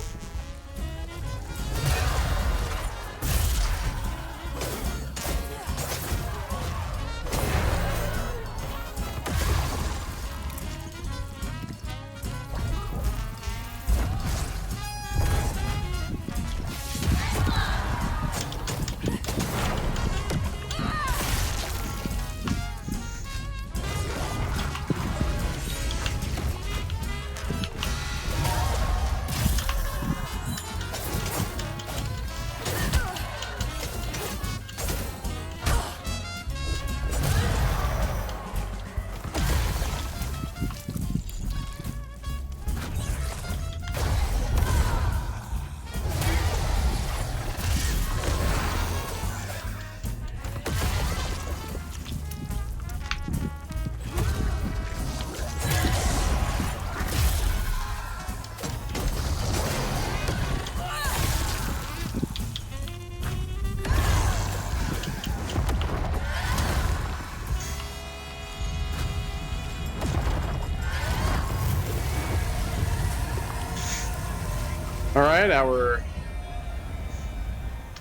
All right,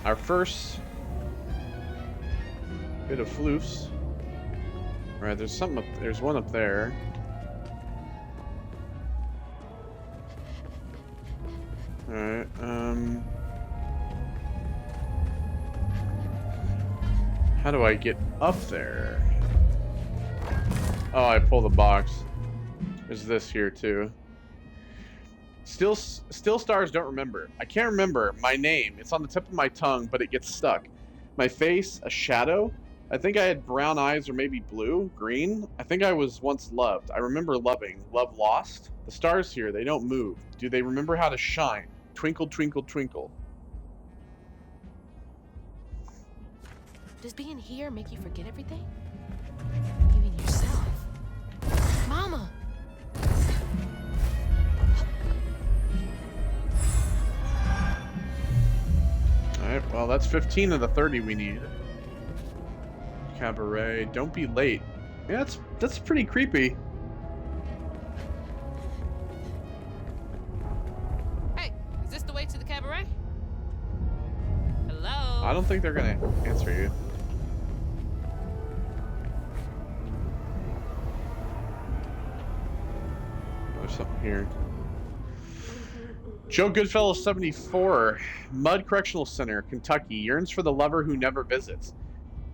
our first bit of floofs. All right, there's something up. There's one up there. All right. How do I get up there? Oh, I pull the box. There's this here too. Still stars don't remember. I can't remember my name. It's on the tip of my tongue, but it gets stuck. My face, a shadow. I think I had brown eyes, or maybe blue, green. I think I was once loved. I remember loving. Love lost. The stars here, they don't move. Do they remember how to shine? Twinkle, twinkle, twinkle. Does being here make you forget everything? Even yourself? Mama! Alright, well, that's 15 of the 30 we need. Cabaret, don't be late. Yeah, that's pretty creepy. Hey, is this the way to the cabaret? Hello? I don't think they're gonna answer you. There's something here. Joe Goodfellow 74, Mud Correctional Center, Kentucky, yearns for the lover who never visits.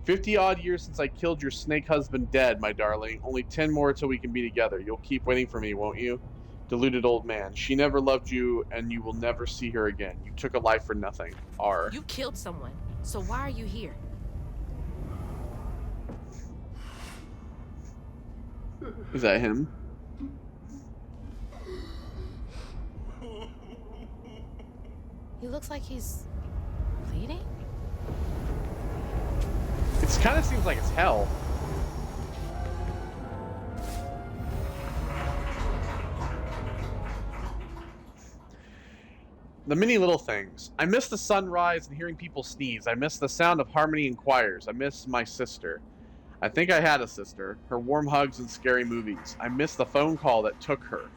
50-odd years since I killed your snake husband dead, my darling. Only 10 more till we can be together. You'll keep waiting for me, won't you? Deluded old man. She never loved you, and you will never see her again. You took a life for nothing. R. You killed someone, so why are you here? Is that him? He looks like he's bleeding? It kind of seems like it's hell. The many little things. I miss the sunrise and hearing people sneeze. I miss the sound of harmony in choirs. I miss my sister. I think I had a sister. Her warm hugs and scary movies. I miss the phone call that took her.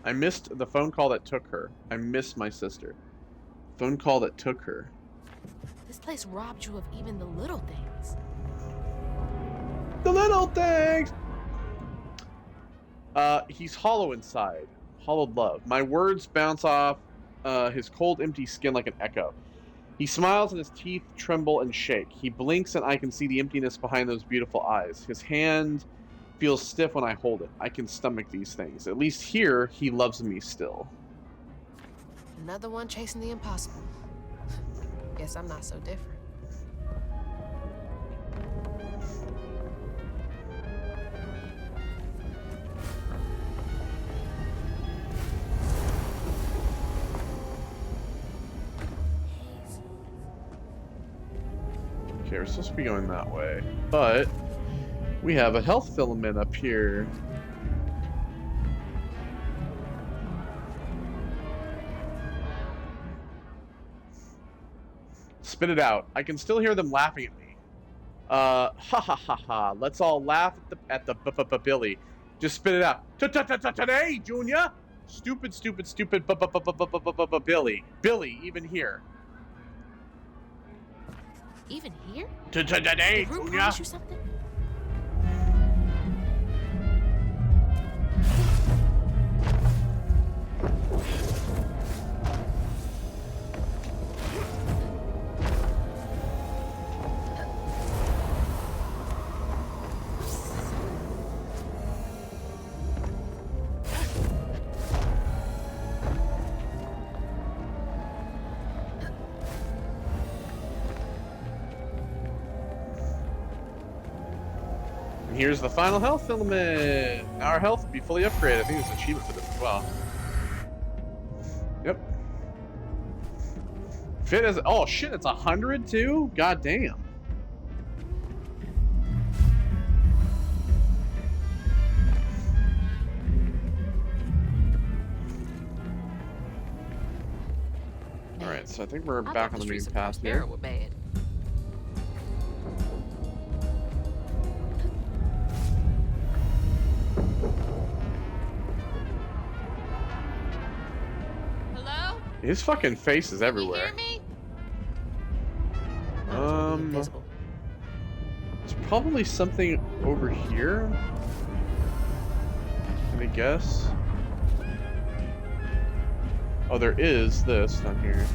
I missed the phone call that took her. I miss my sister. Phone call that took her. This place robbed you of even the little things. The little things! He's hollow inside. Hollowed love. My words bounce off his cold, empty skin like an echo. He smiles and his teeth tremble and shake. He blinks and I can see the emptiness behind those beautiful eyes. His hand feels stiff when I hold it. I can stomach these things. At least here, he loves me still. Another one chasing the impossible. Guess I'm not so different. Okay, we're supposed to be going that way, but we have a health filament up here. Spit it out. I can still hear them laughing at me. Ha ha ha ha. Let's all laugh at the Billy. Just spit it out. Today, Junior. Stupid Billy. Billy, even here. Even here? Today, Did Rue Junior. promise you something? And here's the final health element. Now our health will be fully upgraded. I think there's an achievement for this as well. Yep. Fit as oh shit, it's 100 too? God damn. Alright, so I think we're I back thought on the the main streets of path here. Prospera were bad. Hello? His fucking face is Can you everywhere. hear me? Oh, it's invisible. It's probably something over here. I guess. Oh, there is this down here.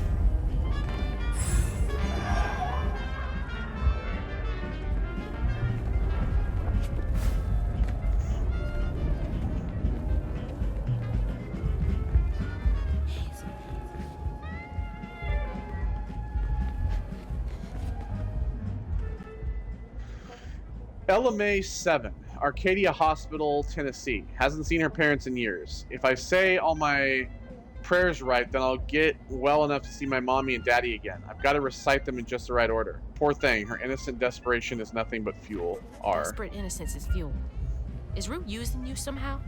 Ella May 7, Arcadia Hospital, Tennessee. Hasn't seen her parents in years. If I say all my prayers right, then I'll get well enough to see my mommy and daddy again. I've got to recite them in just the right order. Poor thing, her innocent desperation is nothing but fuel. R. Desperate innocence is fuel. Is Rue using you somehow?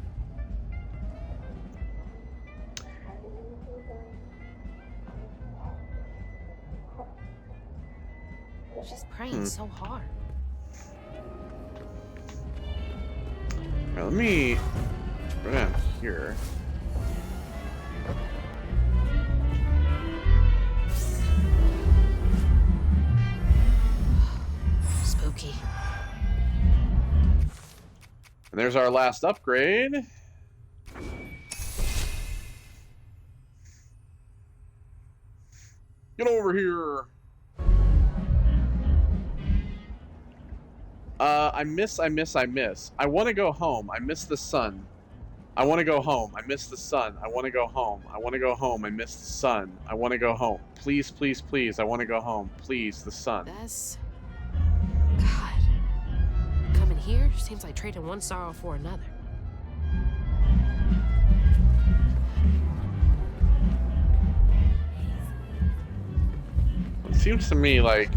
She's praying so hard. Right, let me go down here. Spooky. And there's our last upgrade. Get over here. I miss. I want to go home. I miss the sun. I want to go home. I miss the sun. I want to go home. I want to go home. I miss the sun. I want to go home. Please, please, please. I want to go home. Please, the sun. That's... God. Coming here seems like trading one sorrow for another. It seems to me like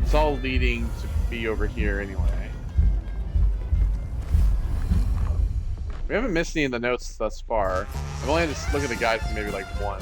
it's all leading to be over here anyway. We haven't missed any of the notes thus far. I've only had to look at the guide for maybe like one.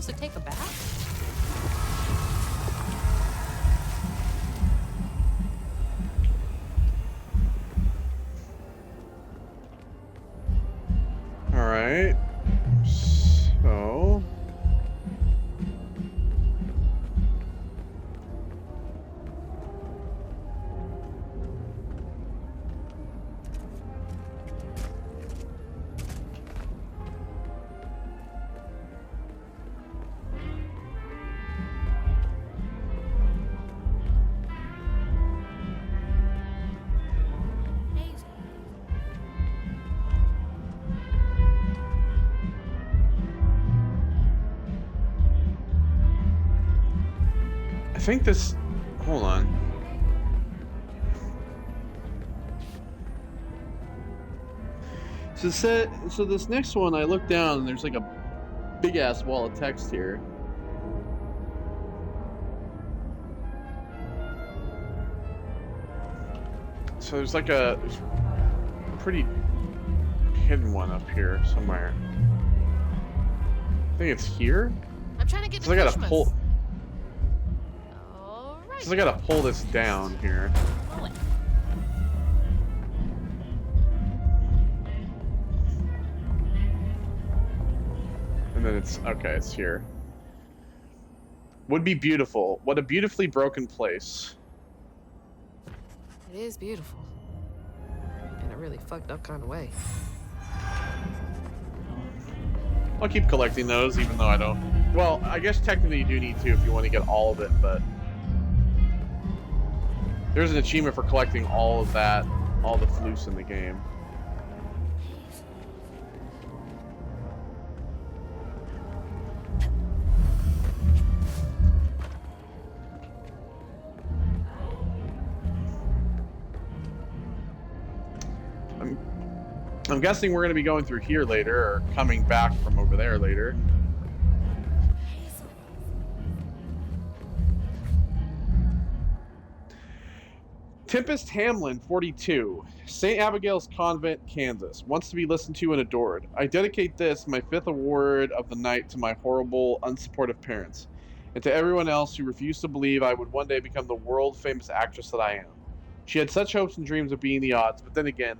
supposed to take a bath? All right. So. I think this. Hold on. So this next one, I look down and there's like a big ass wall of text here. So there's like a pretty hidden one up here somewhere. I think it's here. I'm trying to get So I to gotta Christmas. pull. All right. So I gotta pull this down here. Pull it. And then it's okay, it's here. Would be beautiful. What a beautifully broken place. It is beautiful. In a really fucked up kind of way. I'll keep collecting those, even though I don't. Well, I guess technically you do need to if you want to get all of it, but there's an achievement for collecting all of that, all the floofs in the game. I'm guessing we're going to be going through here later, or coming back from over there later. Tempest Hamlin, 42, St. Abigail's Convent, Kansas, wants to be listened to and adored. I dedicate this, my 5th award of the night, to my horrible, unsupportive parents, and to everyone else who refused to believe I would one day become the world-famous actress that I am. She had such hopes and dreams of being the odds, but then again,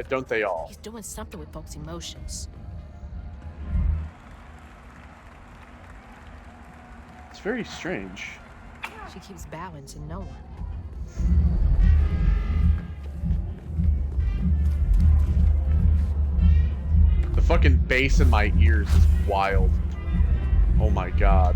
don't they all? He's doing something with folks' emotions. It's very strange. She keeps bowing to no one. The fucking bass in my ears is wild. Oh my god.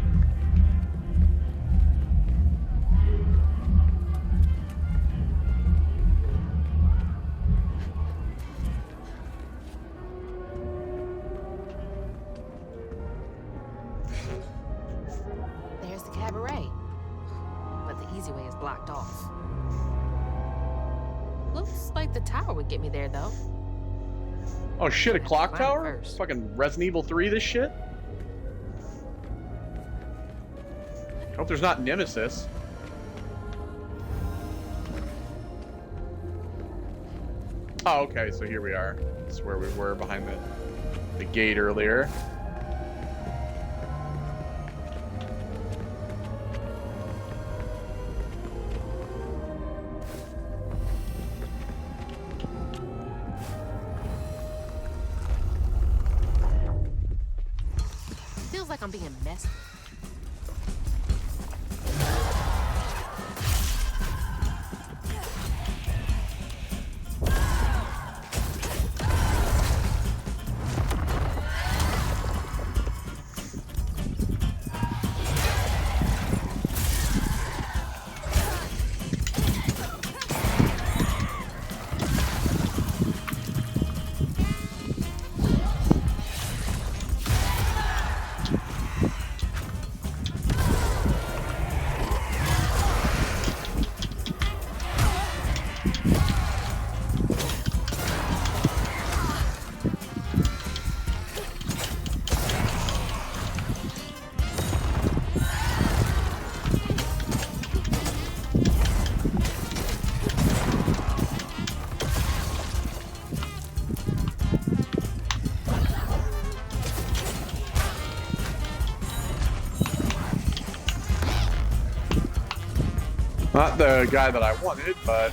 There's the cabaret. But the easy way is blocked off. Looks like the tower would get me there, though. Oh shit, a clock Climb tower? first. Fucking Resident Evil 3 this shit? Hope there's not Nemesis. Oh, okay, so here we are. This is where we were behind the gate earlier. Feels like I'm being messed with. Not the guy that I wanted, but...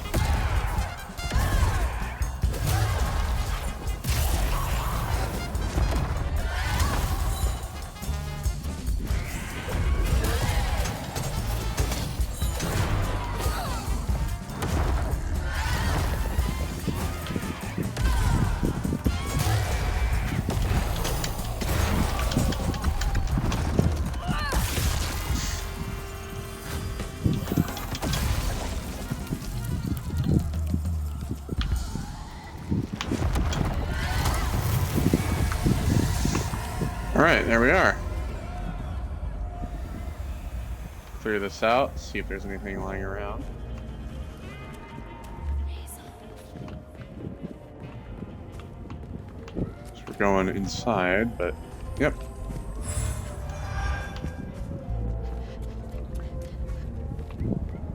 Alright, there we are. Clear this out, see if there's anything lying around. So we're going inside, but yep.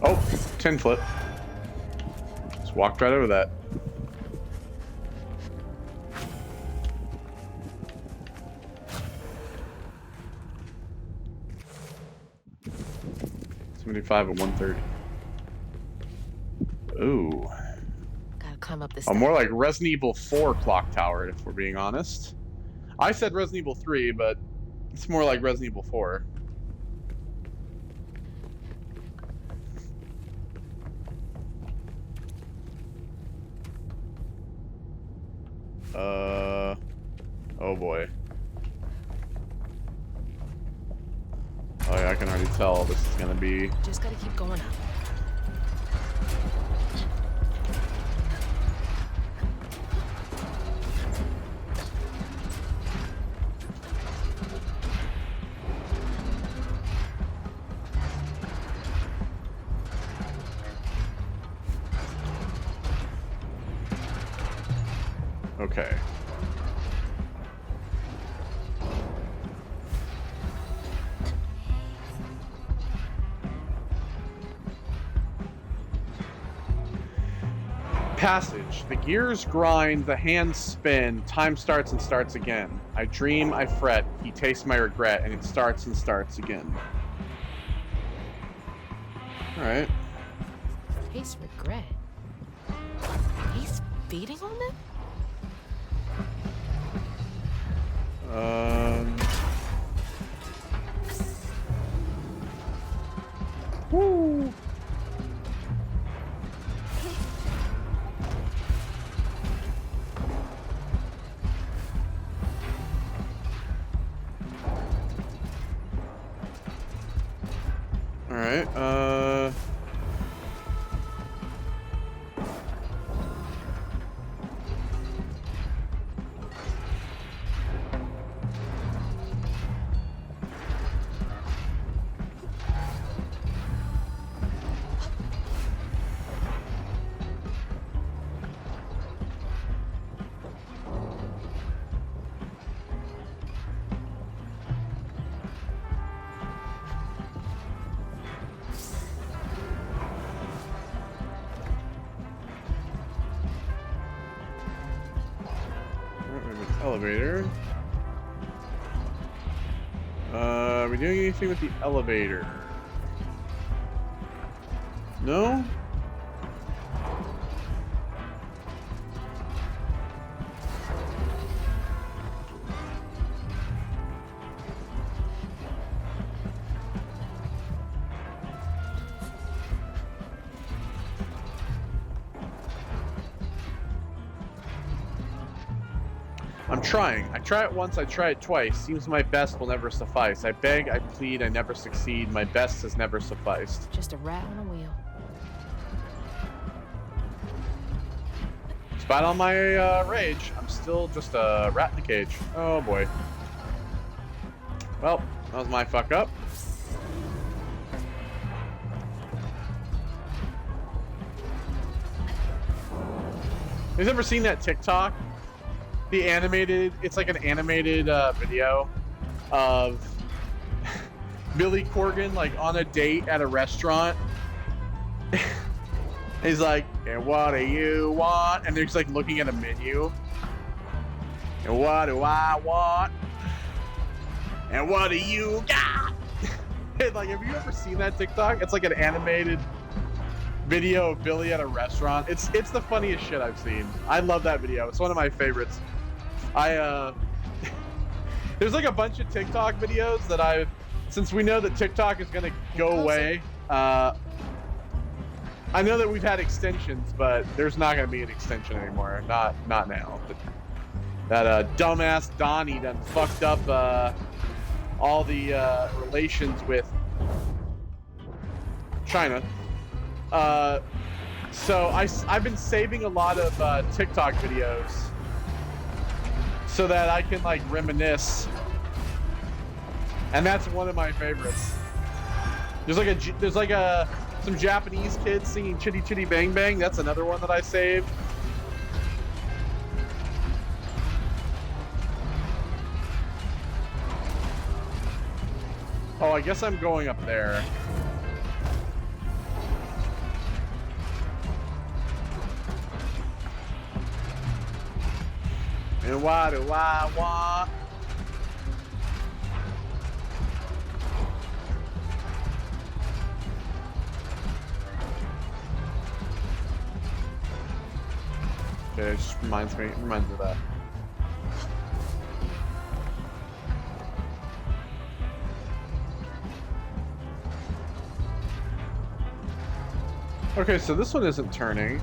Oh, 10 flip. Just walked right over that. $75 at 130. Ooh. Gotta climb up this. Oh, more like Resident Evil 4 clock tower, if we're being honest. I said Resident Evil 3, but it's more like Resident Evil 4. Oh boy. Oh yeah, I can already tell this is gonna be... Just gotta keep going up. Okay. Passage. The gears grind, the hands spin, time starts and starts again. I dream, I fret, he tastes my regret, and it starts and starts again. Alright. Taste regret. He's feeding on them? Woo! Alright, elevator. Are we doing anything with the elevator? No? I'm trying. I try it once, I try it twice. Seems my best will never suffice. I beg, I plead, I never succeed. My best has never sufficed. Just a rat on a wheel. Despite all my rage, I'm still just a rat in a cage. Oh boy. Well, that was my fuck up. Have you ever seen that TikTok? The animated, it's like an animated video of Billy Corgan like on a date at a restaurant. He's like, and what do you want? And they're just like looking at a menu. And what do I want? And what do you got? And, like, have you ever seen that TikTok? It's like an animated video of Billy at a restaurant. It's the funniest shit I've seen. I love that video. It's one of my favorites. There's like a bunch of TikTok videos that since we know that TikTok is gonna go away, I know that we've had extensions, but there's not gonna be an extension anymore. Not now. That dumbass Donnie done fucked up all the relations with China. So I've been saving a lot of TikTok videos so that I can like reminisce, and that's one of my favorites. There's like some Japanese kids singing Chitty Chitty Bang Bang. That's another one that I saved. Oh, I guess I'm going up there. And why do I want? Okay, it just reminds me of that. Okay, so this one isn't turning.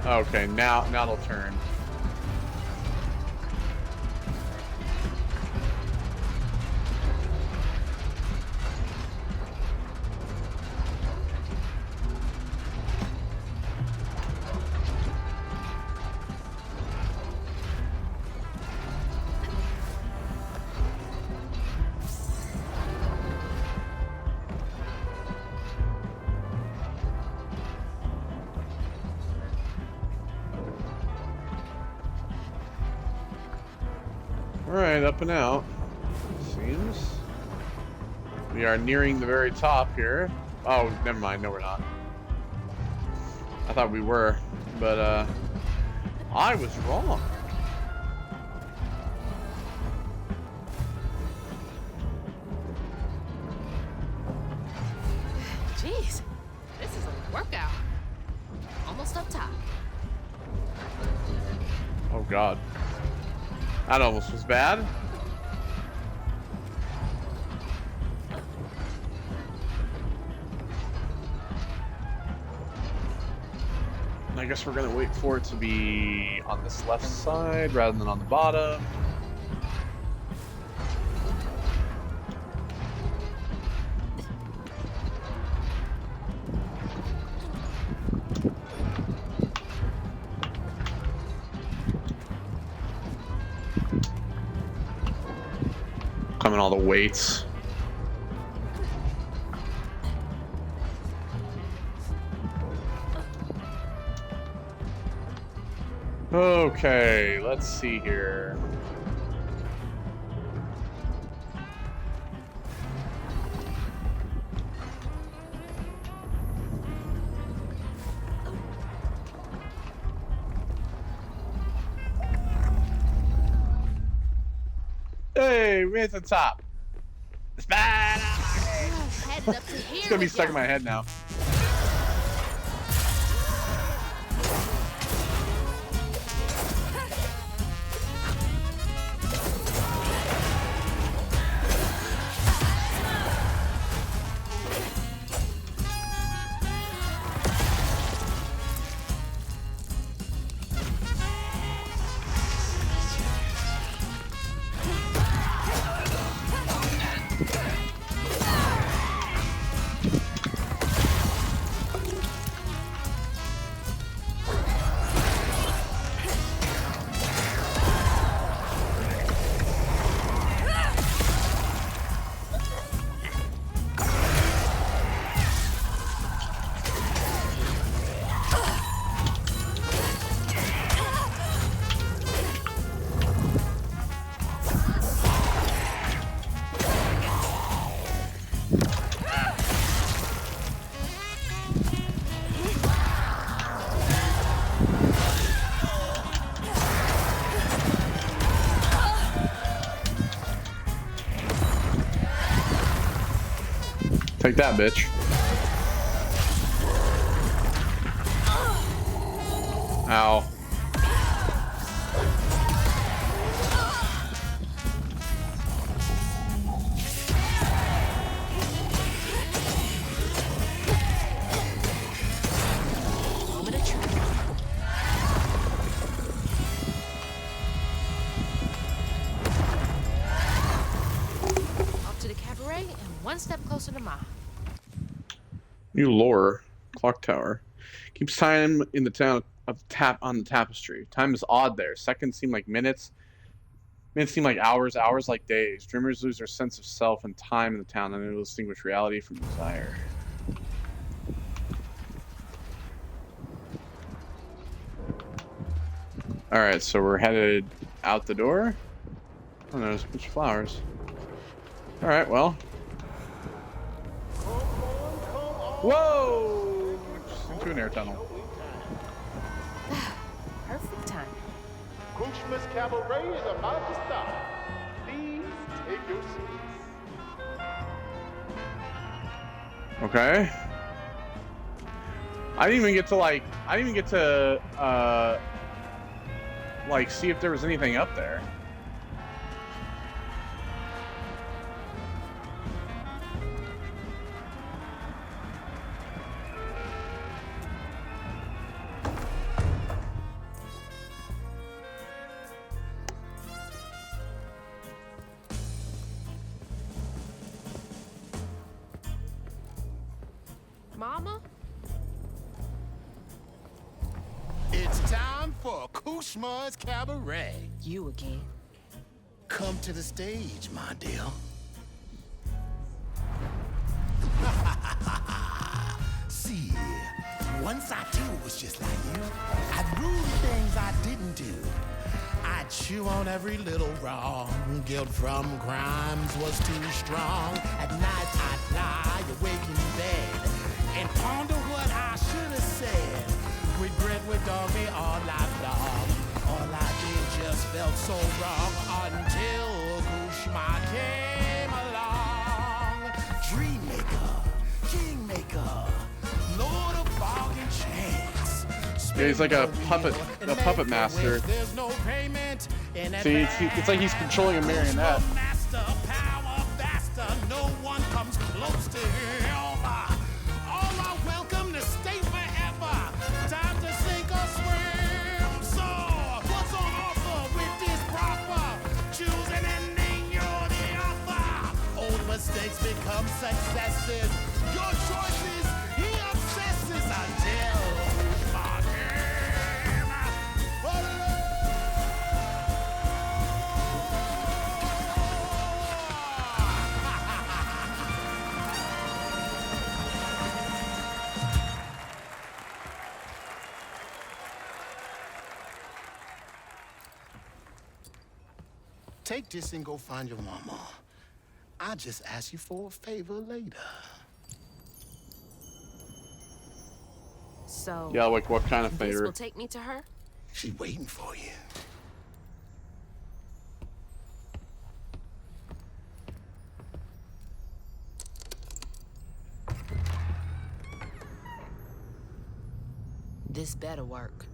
Okay, now it'll turn. Alright, up and out. Seems. We are nearing the very top here. Oh, never mind. No, we're not. I thought we were, but I was wrong. Jeez, this is a workout. Almost up top. Oh God. That almost was bad. I guess we're gonna wait for it to be on this left side rather than on the bottom. Coming all the weights. Okay, let's see here. Hey, we made it to the top. It's bad. Heading up to here. It's gonna be with stuck in ya. my head now. Take that, bitch. Ow. Moment of truth. Off to the cabaret and one step closer to Ma. New lore. Clock tower. Keeps time in the town of on the tapestry. Time is odd there. Seconds seem like minutes. Minutes seem like hours. Hours like days. Dreamers lose their sense of self and time in the town, and they will distinguish reality from desire. Alright, so we're headed out the door. Oh, no, there's a bunch of flowers. Alright, well. Whoa! Just into an air tunnel. Perfect time. Kushma's Cabaret is about to start. Please take your seats. Okay. I didn't even get to like see if there was anything up there. Mama? It's time for Kushma's Cabaret. You again. Come to the stage, my dear. See, once I too was just like you. I'd rule things I didn't do. I'd chew on every little wrong. Guilt from crimes was too strong. At night I'd lie awake in bed and ponder what I should have said. Regret would dog me all night long. All I did just felt so wrong until Kushma came along. Dreammaker, kingmaker, Lord of bargain chance. Yeah, he's like a puppet master. There's no payment in See, it's like he's controlling a marionette. Master, power, faster, no one comes close to him. All are welcome to stay forever. Time to sink or swim. So, what's on offer with this proper? Choose an ending, you're the author. Old mistakes become successes. Your choices, he obsesses until my game. Take this and go find your mama. I'll just ask you for a favor later. So, Yeah, like what kind of this favor? will take me to her? She's waiting for you. This better work.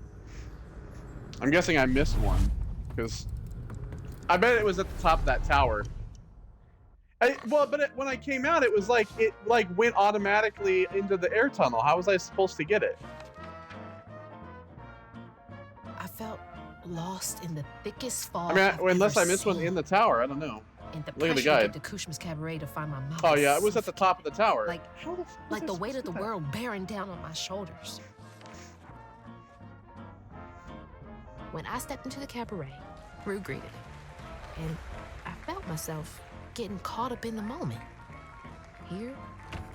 I'm guessing I missed one because I bet it was at the top of that tower. When I came out, it was like it went automatically into the air tunnel. How was I supposed to get it? I felt lost in the thickest fog. I mean, I've unless ever I missed one seen. in the tower, I don't know. And the Look at the pressure to guide. get to Kushma's Cabaret to find my mom. Oh yeah, it was at the top of the tower. Like, How the fuck was like I the supposed weight to of the do that? world bearing down on my shoulders. When I stepped into the cabaret, Rue greeted me, and I felt myself getting caught up in the moment. Here,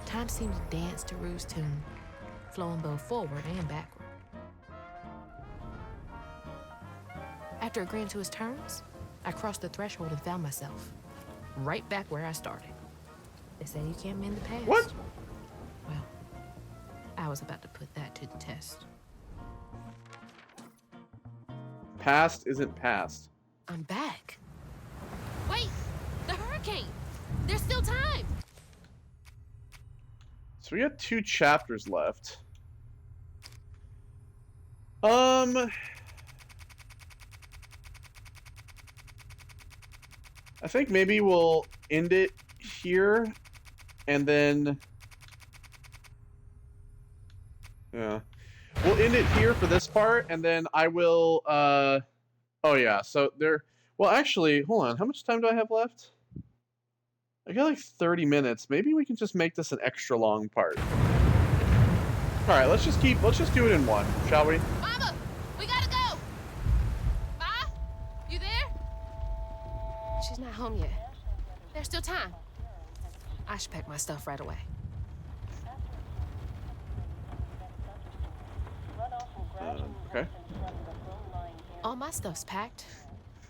time seemed to dance to Rue's tune, flowing both forward and backward. After agreeing to his terms, I crossed the threshold and found myself right back where I started. They say you can't mend the past. What? Well, I was about to put that to the test. Past isn't past. I'm back. Wait! The hurricane! There's still time! So we got 2 chapters left. I think maybe we'll end it here, and then yeah, we'll end it here for this part, and then I will. Oh yeah, so there. Well, actually, hold on. How much time do I have left? I got like 30 minutes. Maybe we can just make this an extra long part. All right, let's just do it in one, shall we? Mama, we gotta go. Ma, you there? She's not home yet. There's still time. I should pack my stuff right away. Okay. All my stuff's packed.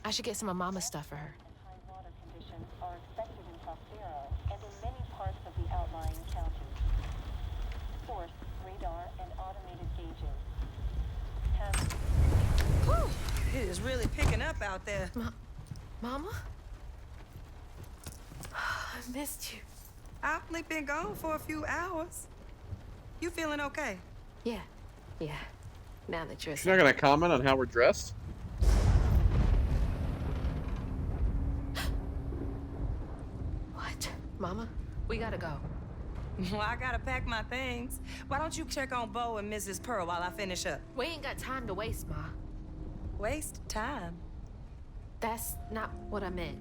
I should get some of Mama's stuff for her. High water conditions are expected in Prospero and in many parts of the outlying counties. Force, radar, and automated gauges. Whew, it is really picking up out there. Mama? I missed you. I've only been gone for a few hours. You feeling okay? Yeah. Now that you're She's not gonna comment on how we're dressed. What? Mama, we gotta go. Well, I gotta pack my things. Why don't you check on Bo and Mrs. Pearl while I finish up? We ain't got time to waste, Ma. Waste time. That's not what I meant.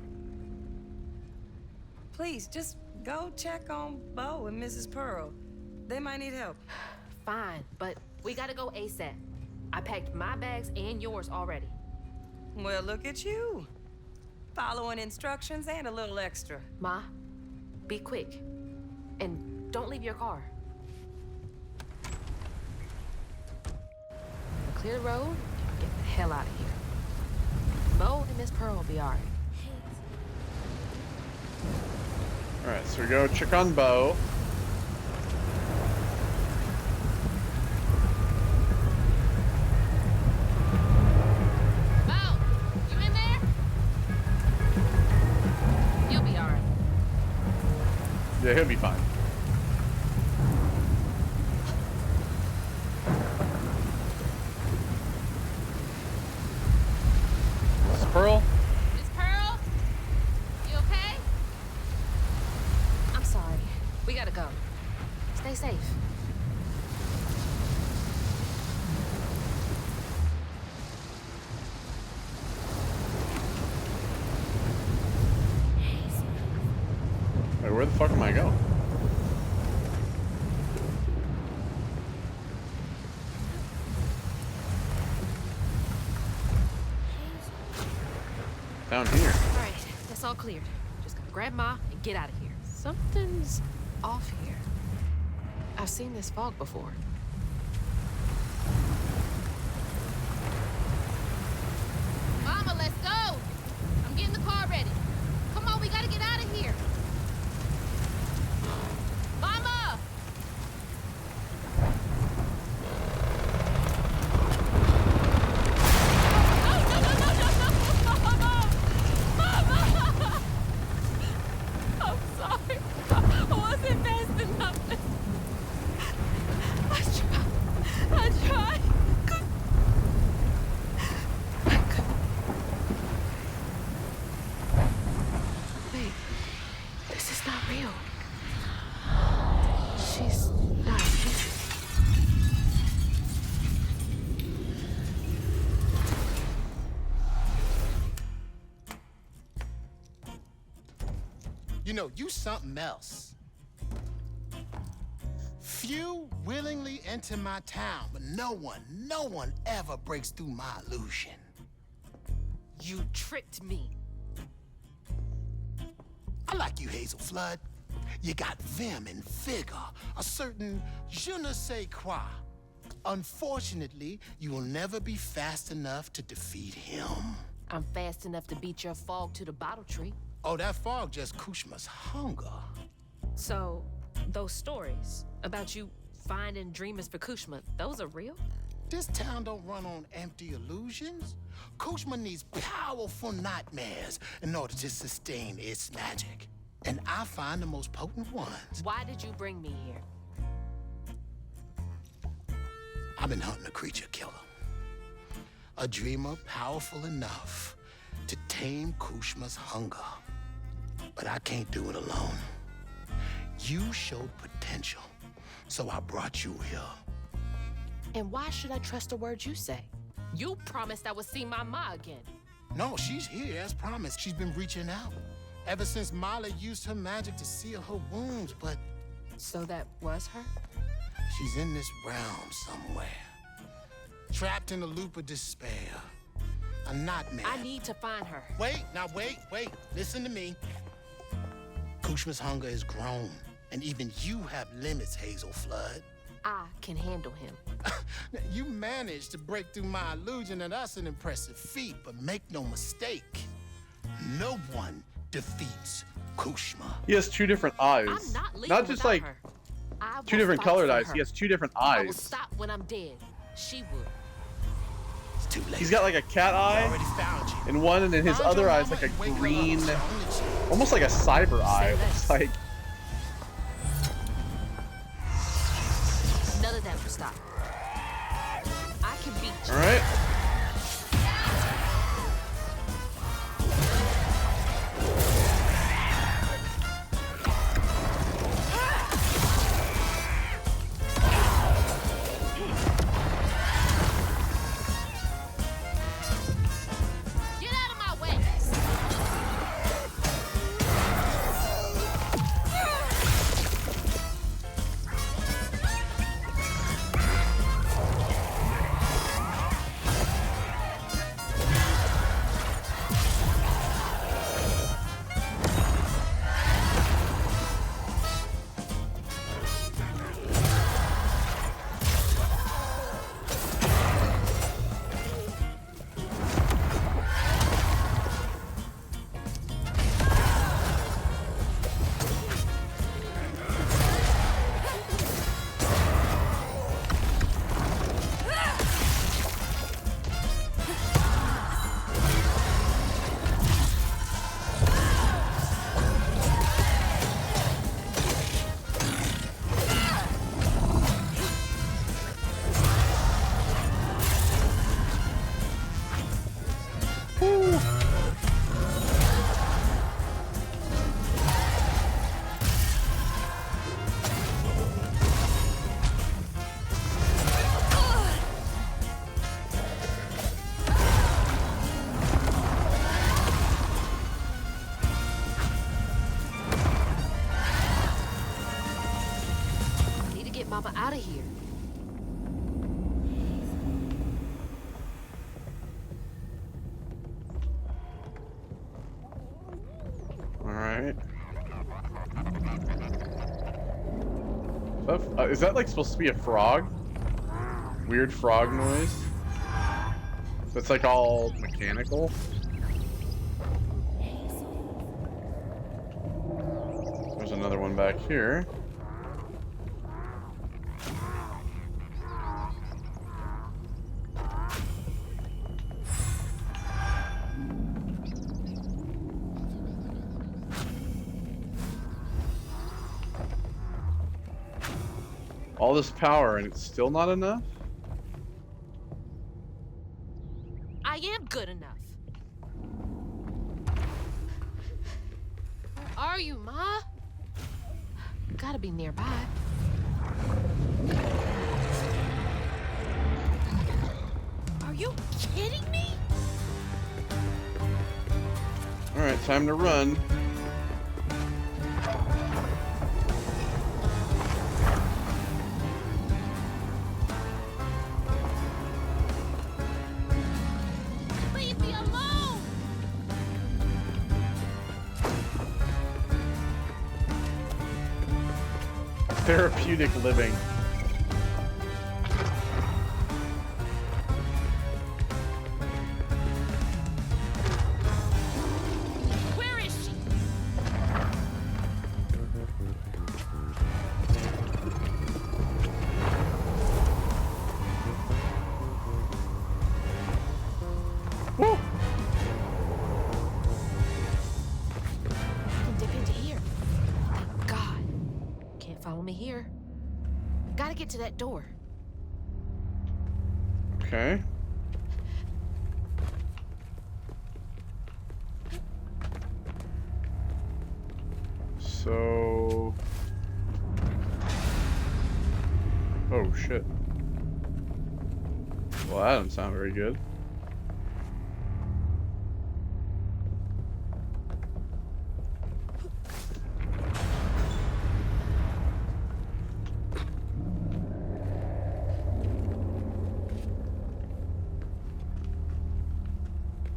Please, just go check on Bo and Mrs. Pearl. They might need help. Fine, but we gotta go ASAP. I packed my bags and yours already. Well, look at you. Following instructions and a little extra. Ma, be quick. And don't leave your car. Clear the road and get the hell out of here. Bo and Miss Pearl will be alright. Alright, so we go check on Bo. Bo, you in there? You'll be alright. Yeah, he'll be fine. Miss Pearl? Miss Pearl? You okay? I'm sorry. We gotta go. Stay safe. Wait, where the fuck am I going? Down here. Alright, that's all cleared. Just gotta grab Ma and get out of here. Something's off here. I've seen this fog before. Mama, let's go! I'm getting the car ready. Come on, we gotta get out of here. Mama! I'm sorry. I wasn't fast enough. I tried. Wait, this is not real. She's not here. You know, you something else. Few willingly enter my town, but no one ever breaks through my illusion. You tricked me. I like you, Hazel Flood. You got vim and vigor, a certain je ne sais quoi. Unfortunately, you will never be fast enough to defeat him. I'm fast enough to beat your fog to the bottle tree. Oh, that fog just Kushma's hunger. So, those stories about you finding dreamers for Kushma, those are real? This town don't run on empty illusions. Kushma needs powerful nightmares in order to sustain its magic. And I find the most potent ones. Why did you bring me here? I've been hunting a creature killer. A dreamer powerful enough to tame Kushma's hunger. But I can't do it alone. You showed potential, so I brought you here. And why should I trust a word you say? You promised I would see my ma again. No, she's here as promised. She's been reaching out ever since Mala used her magic to seal her wounds, but So that was her? she's in this realm somewhere. Trapped in a loop of despair. A nightmare. I need to find her. Wait. Listen to me. Kushma's hunger is grown, and even you have limits, Hazel Flood. I can handle him. You managed to break through my illusion, and that's an impressive feat, but make no mistake, no one defeats Kushma. He has two different eyes. I'm not leaving Not just without like her. I two will different fight colored for eyes. her. He has two different I will eyes. stop when I'm dead. She would. It's too late. He's got like a cat I eye already found you. in one, and then his Find other your eye is mama like and a wake her up. green, It's your only chance. almost like a cyber eye. It looks less. like. None of that will stop. I can beat you. All right. Get out of my way. Need to get Mama out of here. All right. Is that like supposed to be a frog? Weird frog noise. That's like all mechanical. There's another one back here. All this power and it's still not enough? I am good enough. Where are you, Ma? Gotta be nearby. Are you kidding me? Alright, time to run. Leave me alone! Therapeutic living. Where is she? Woo! I can dip into here. Thank God. Can't follow me here. Gotta get to that door. Okay. So... Oh, shit. Well, that doesn't sound very good.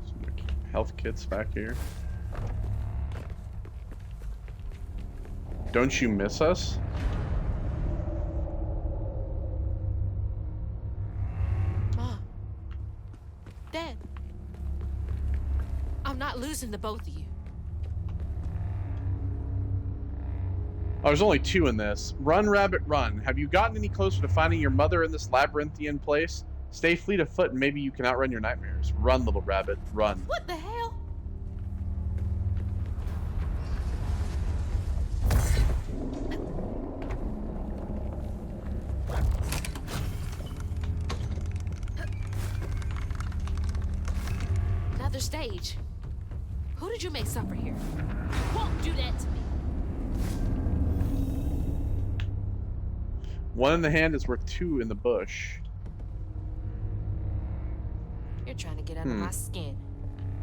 Some health kits back here. Don't you miss us? Mom. Dad. I'm not losing the both of you. Oh, there's only 2 in this. Run, rabbit, run. Have you gotten any closer to finding your mother in this labyrinthian place? Stay fleet of foot and maybe you can outrun your nightmares. Run, little rabbit, run. What the hell? Another stage. Who did you make suffer here? You won't do that to me. 1 in the hand is worth 2 in the bush. You're trying to get under my skin.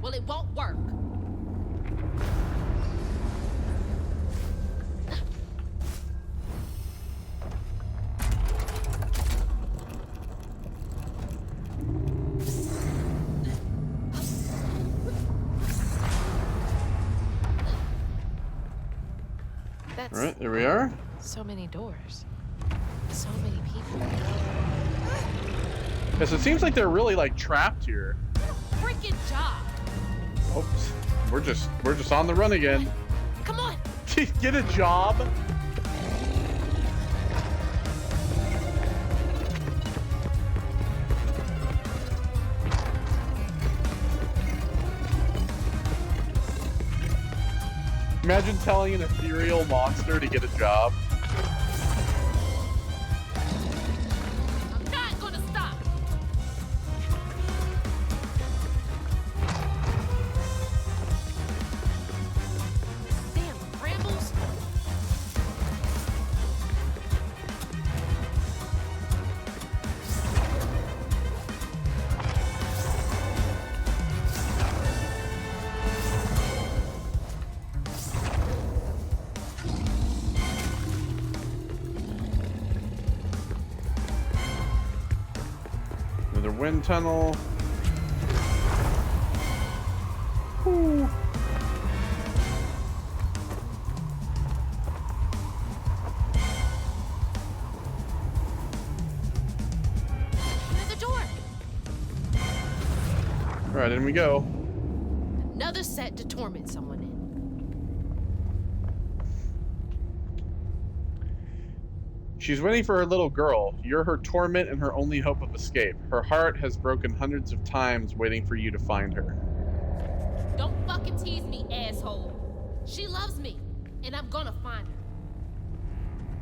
Well, it won't work. That's Alright, there we are. so many doors. So many people. Yes, it seems like they're really like trapped here. Freaking job. Oops. We're just on the run again. Come on. Get a job. Imagine telling an ethereal monster to get a job. I'm not gonna stop. Damn brambles. Another wind tunnel. Ooh. Another door. All right, in we go. Another set to torment someone in. She's waiting for her little girl. You're her torment and her only hope of escape. Her heart has broken hundreds of times waiting for you to find her. Don't fucking tease me, asshole. She loves me, and I'm gonna find her.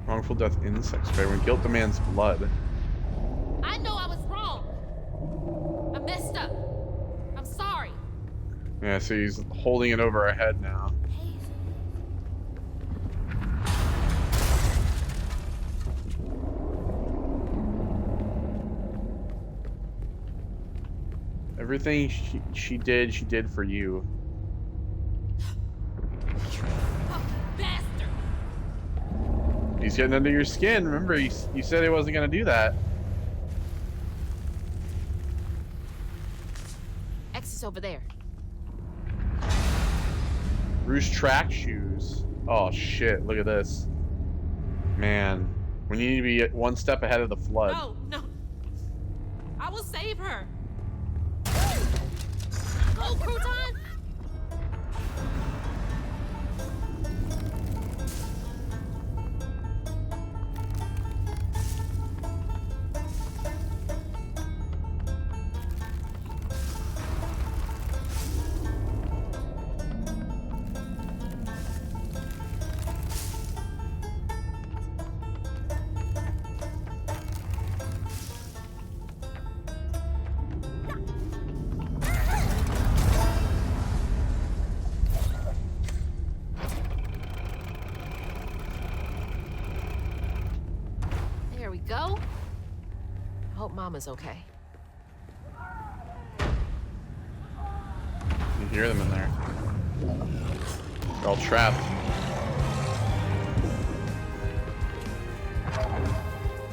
Wrongful death insect spray when guilt demands blood. I know I was wrong. I messed up. I'm sorry. Yeah, so he's holding it over her head now. Everything she did for you. Fucking bastard. He's getting under your skin. Remember, you said he wasn't going to do that. Exit's over there. Roost track shoes. Oh, shit. Look at this. Man. We need to be 1 step ahead of the flood. No, no. I will save her. Go, Crouton! go. I hope Mama's okay. You hear them in there. They're all trapped.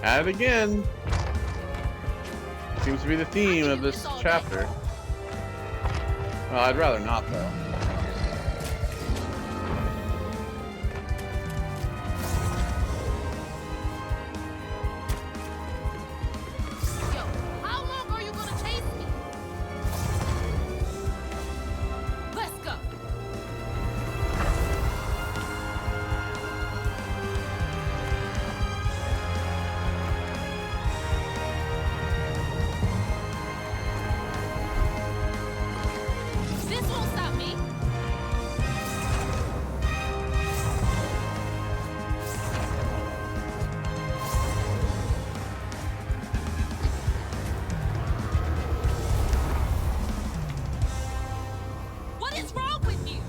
At it again. Seems to be the theme of this chapter. Well, I'd rather not, though. Yo, how long are you gonna chase me? Let's go. This won't stop me. What is wrong with you?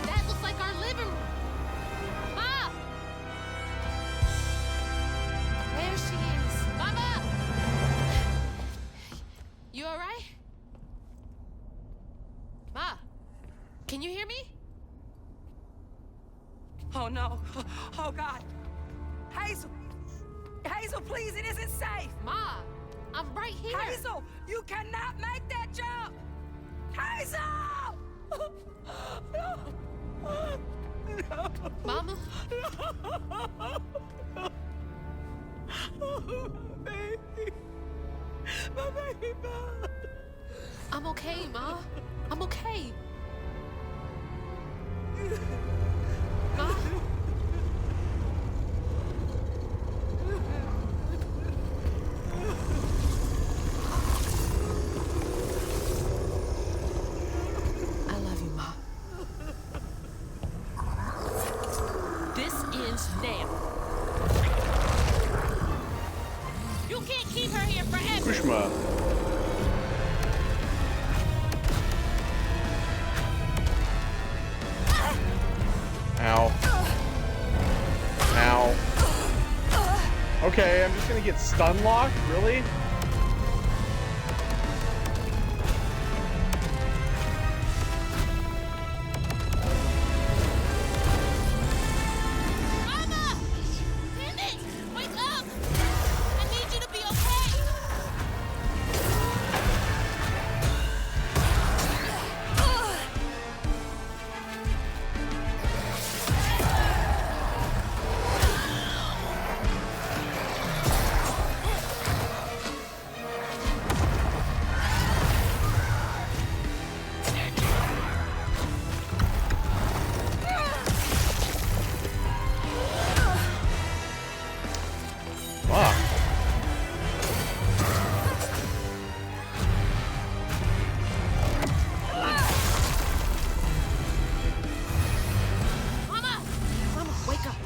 That looks like our living room. Ma! There she is. Mama! You all right? Ma, can you hear me? Oh no. Oh God. Hazel! Hazel, please, it isn't safe! Ma, I'm right here. Hazel, you cannot make that jump! Hazel! Mama? Baby. My baby. I'm okay, Ma. I'm okay. Ma? I love you, Ma. This ends now. You can't keep her here forever. Kushma. Ow. Ow. Okay, I'm just gonna get stun locked? Really? Mama! Damn it! Wake up! I need you to be okay. Fuck. Mama! Mama, wake up.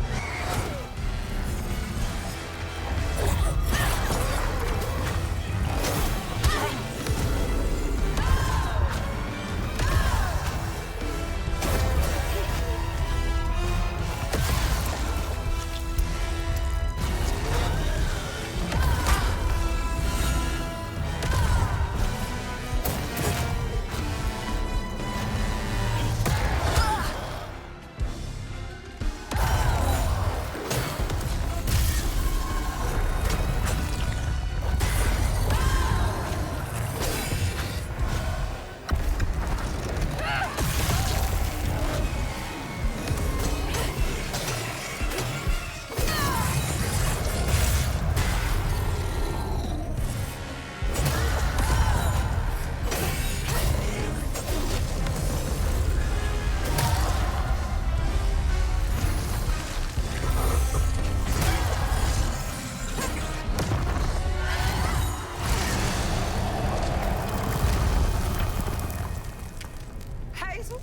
Hazel?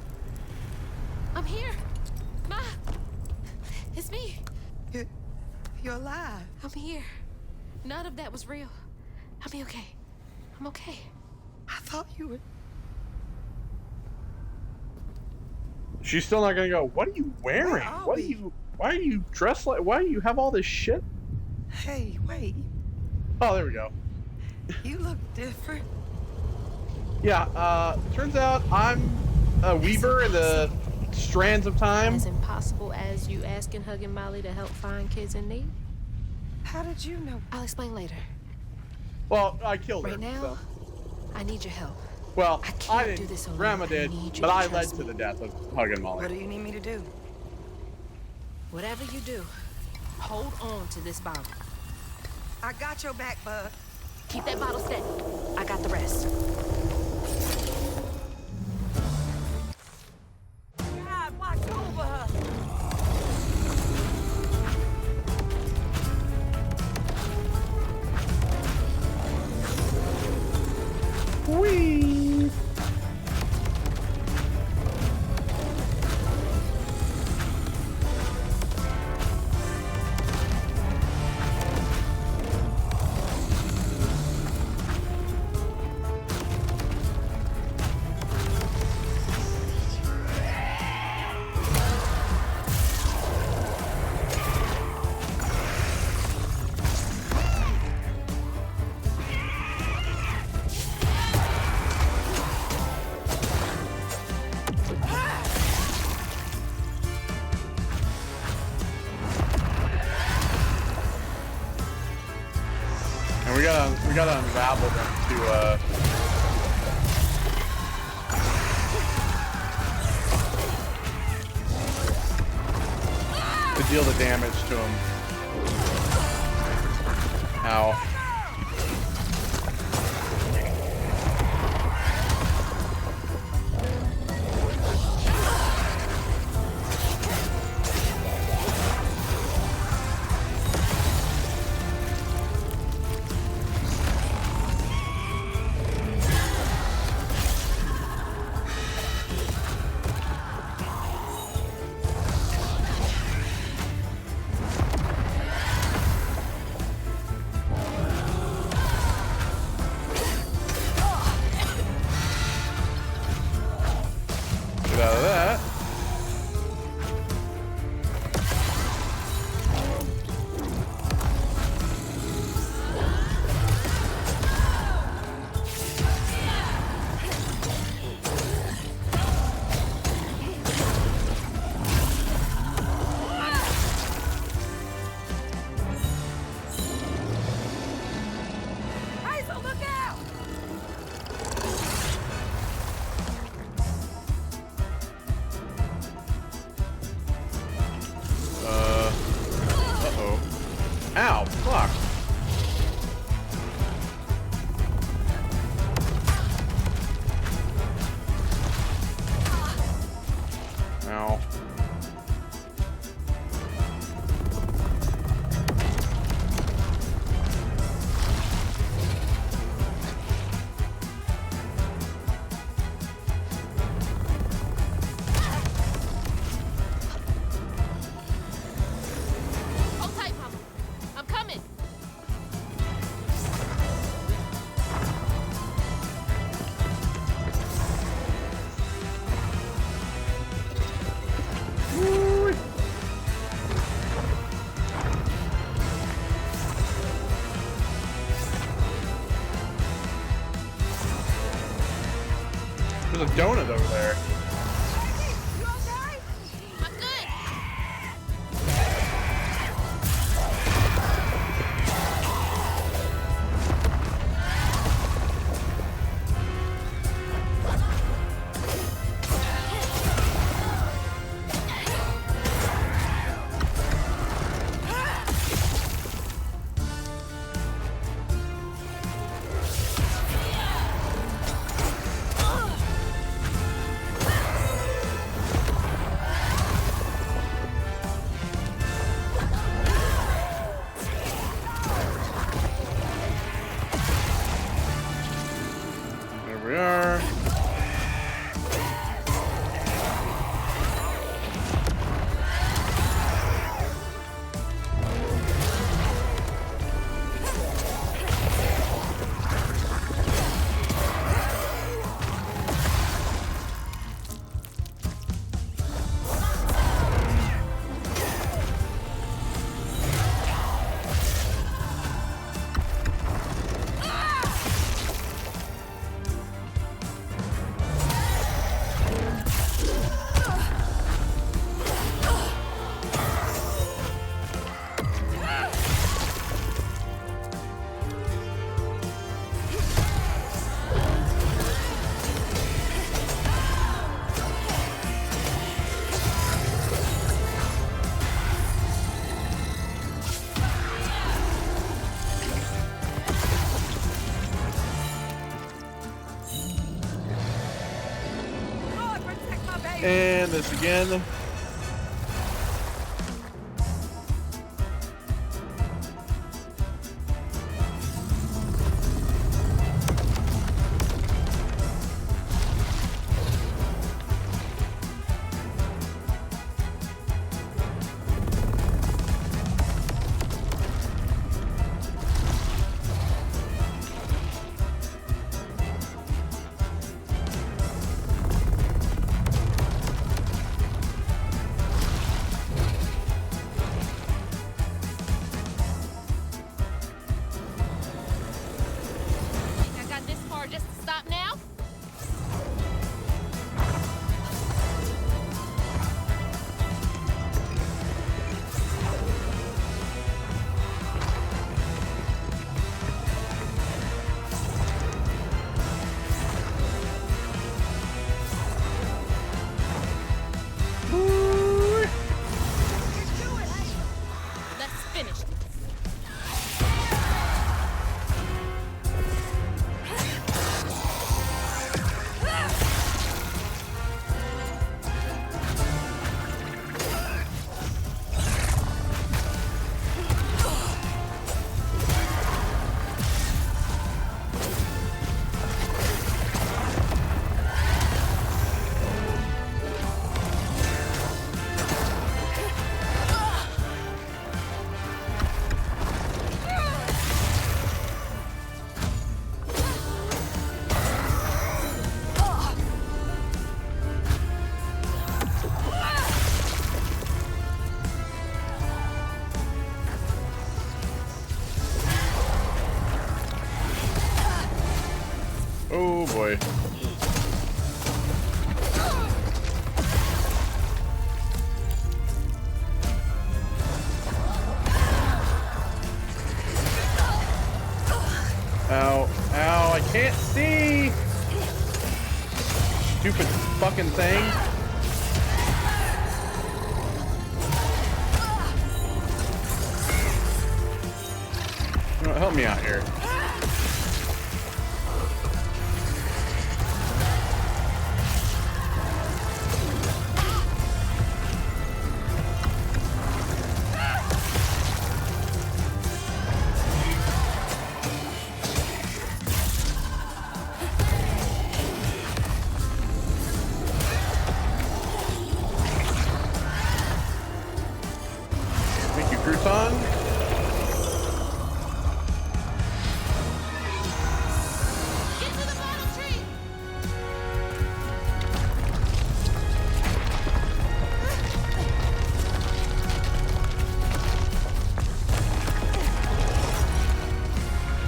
I'm here. Ma, it's me. You're alive. I'm here. None of that was real. I'll be okay. I'm okay. I thought you were... She's still not gonna go. What are you wearing? What are you? Why are you dressed like? Why do you have all this shit? Hey, wait. Oh, there we go. You look different. Yeah. Turns out I'm a weaver in the strands of time. As impossible as you asking Hugging Molly to help find kids in need? How did you know? I'll explain later. Well, I killed her. Right now, So. I need your help. Well, I can't didn't. do this alone. Grandma I did, need you but to I led trust to me. the death of Hugging Molly. What do you need me to do? Whatever you do, hold on to this bottle. I got your back, bud. Keep that bottle steady. I got the rest. God, watch over her. Whee! And we gotta unravel them to deal the damage to them. Ow. Get out of that. Hazel, look out! Uh-oh. Ow, fuck. Ow. Hold tight, Mama. I'm coming. There's a donut over there. You okay? I'm good. There we are. And this again. I got this far just to stop now? Let's finish this. Oh boy. Ow, ow, I can't see! Stupid fucking thing. Help me out here. Thank you, Crouton. Get to the bottom tree!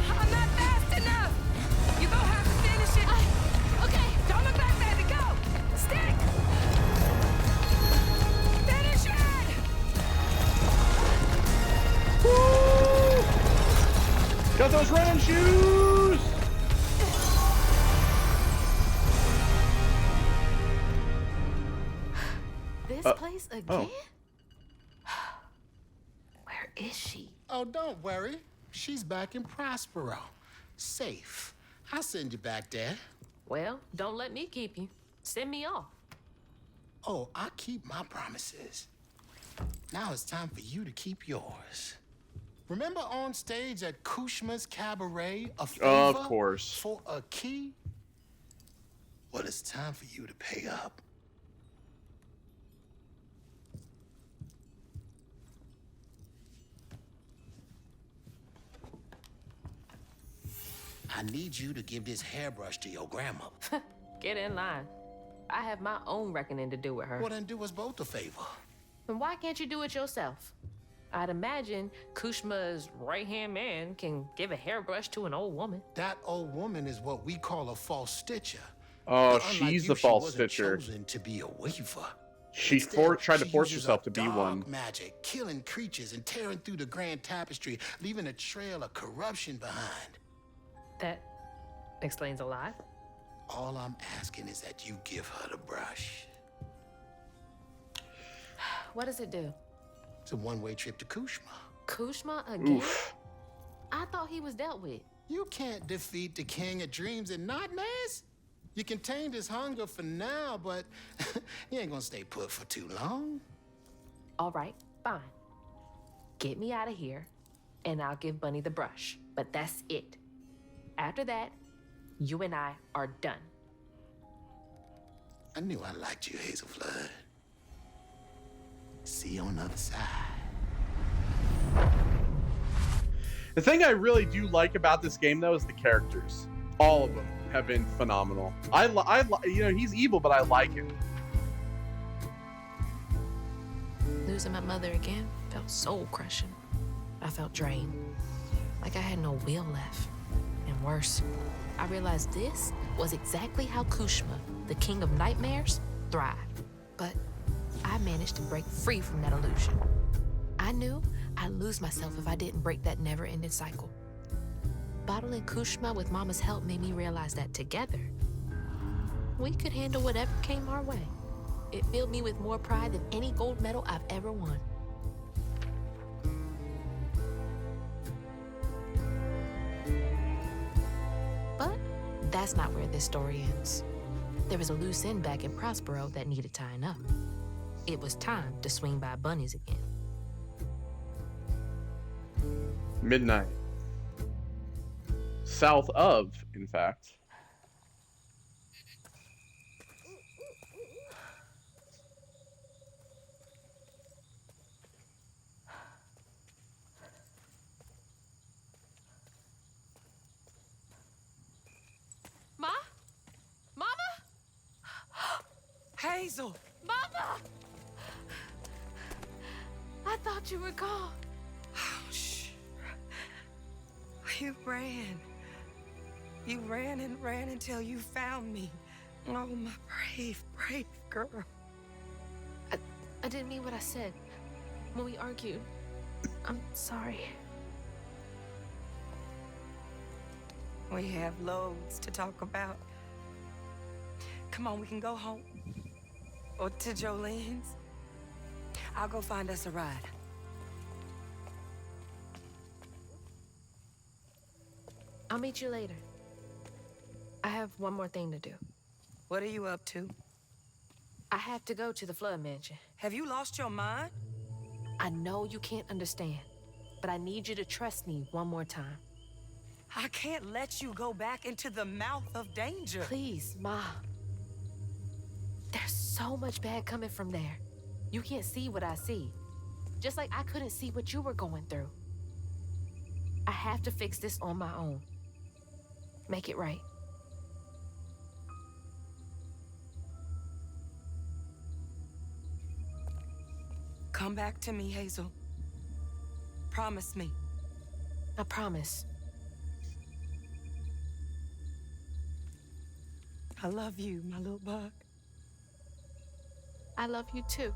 I'm not fast enough. You gonna have to finish it. Okay. Don't look back, baby. Go. Stick. Finish it. Woo! Got those running shoes! This place again? oh. Where is she? Oh, don't worry. She's back in Prospero. Safe. I'll send you back there. Well, don't let me keep you. Send me off. Oh, I keep my promises. Now it's time for you to keep yours. Remember on stage at Kushma's Cabaret, a favor Of course. for a key? Well, it's time for you to pay up. I need you to give this hairbrush to your grandma. Get in line. I have my own reckoning to do with her. Well, then do us both a favor. Then why can't you do it yourself? I'd imagine Kushma's right-hand man can give a hairbrush to an old woman. That old woman is what we call a false stitcher. Oh, But unlike she's you, the she false wasn't stitcher. chosen to be a weaver. She Instead, tried to she force uses herself her to be dark one. magic, killing creatures and tearing through the grand tapestry, leaving a trail of corruption behind. That explains a lot. All I'm asking is that you give her the brush. What does it do? It's a one-way trip to Kushma. Kushma again? Oof. I thought he was dealt with. You can't defeat the King of Dreams and not mess. You contained his hunger for now, but he ain't gonna stay put for too long. All right, fine. Get me out of here, and I'll give Bunny the brush. But that's it. After that, you and I are done. I knew I liked you, Hazel Flood. See you on the other side. The thing I really do like about this game, though, is the characters. All of them have been phenomenal. You know, he's evil, but I like him. Losing my mother again felt soul crushing. I felt drained, like I had no will left. And worse, I realized this was exactly how Kushma, the king of nightmares, thrived. But I managed to break free from that illusion. I knew I'd lose myself if I didn't break that never-ending cycle. Bottling Kushma with Mama's help made me realize that together, we could handle whatever came our way. It filled me with more pride than any gold medal I've ever won. But that's not where this story ends. There was a loose end back in Prospero that needed tying up. It was time to swing by Bunny's again. Midnight. South of, in fact. Ma? Mama? Hazel! Mama! I thought you were gone. Oh, shh. You ran. You ran and ran until you found me. Oh, my brave, brave girl. I didn't mean what I said when we argued. I'm sorry. We have loads to talk about. Come on, we can go home. Or to Jolene's. I'll go find us a ride. I'll meet you later. I have one more thing to do. What are you up to? I have to go to the Flood Mansion. Have you lost your mind? I know you can't understand, but I need you to trust me one more time. I can't let you go back into the mouth of danger. Please, Ma. There's so much bad coming from there. You can't see what I see. Just like I couldn't see what you were going through. I have to fix this on my own. Make it right. Come back to me, Hazel. Promise me. I promise. I love you, my little bug. I love you too.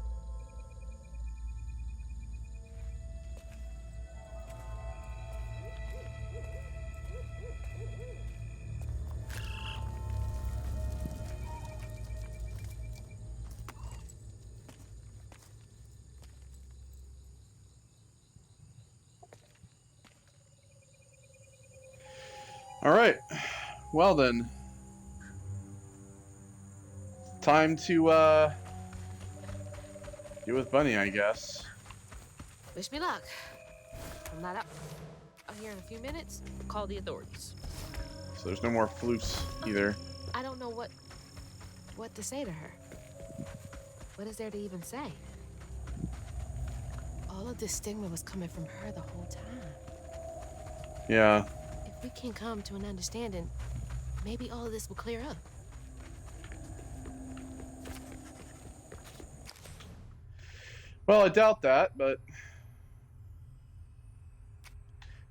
All right. Well then. Time to deal with Bunny, I guess. Wish me luck. I'm not out here in a few minutes. Call the authorities. So there's no more floofs either. I don't know what to say to her. What is there to even say? All of this stigma was coming from her the whole time. Yeah. If we can come to an understanding, maybe all of this will clear up. Well, I doubt that, but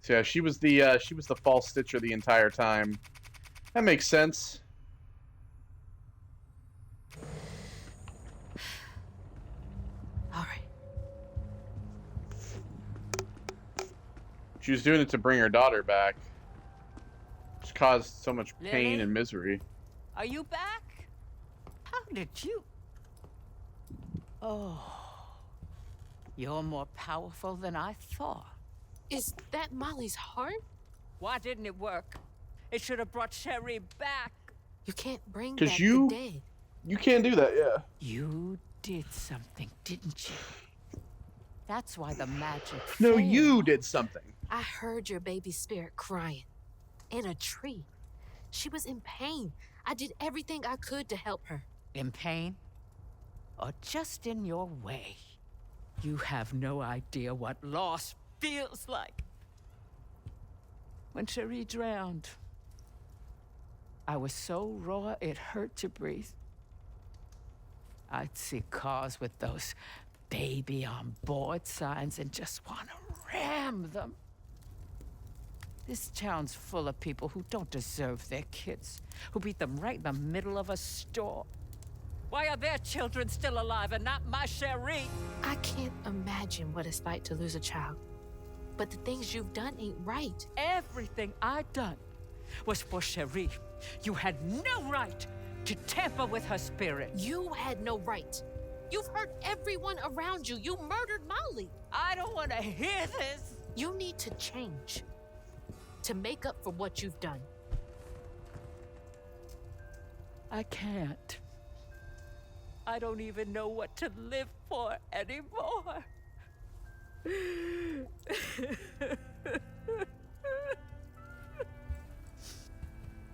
so yeah, she was the false stitcher the entire time. That makes sense. All right. She was doing it to bring her daughter back. Which caused so much pain Lily? and misery. Are you back? How did you... Oh... You're more powerful than I thought. Is that Molly's heart? Why didn't it work? It should have brought Sherry back. You can't bring Because back you- the dead. You can't do that, yeah. You did something, didn't you? That's why the magic No, failed. you did something. I heard your baby's spirit crying in a tree. She was in pain. I did everything I could to help her. In pain? Or just in your way? You have no idea what loss feels like. When Cherie drowned, I was so raw it hurt to breathe. I'd see cars with those baby on board signs and just want to ram them. This town's full of people who don't deserve their kids, who beat them right in the middle of a store. Why are their children still alive and not my Cherie? I can't imagine what it's like to lose a child. But the things you've done ain't right. Everything I done was for Cherie. You had no right to tamper with her spirit. You had no right. You've hurt everyone around you. You murdered Molly. I don't want to hear this. You need to change to make up for what you've done. I can't. I don't even know what to live for anymore.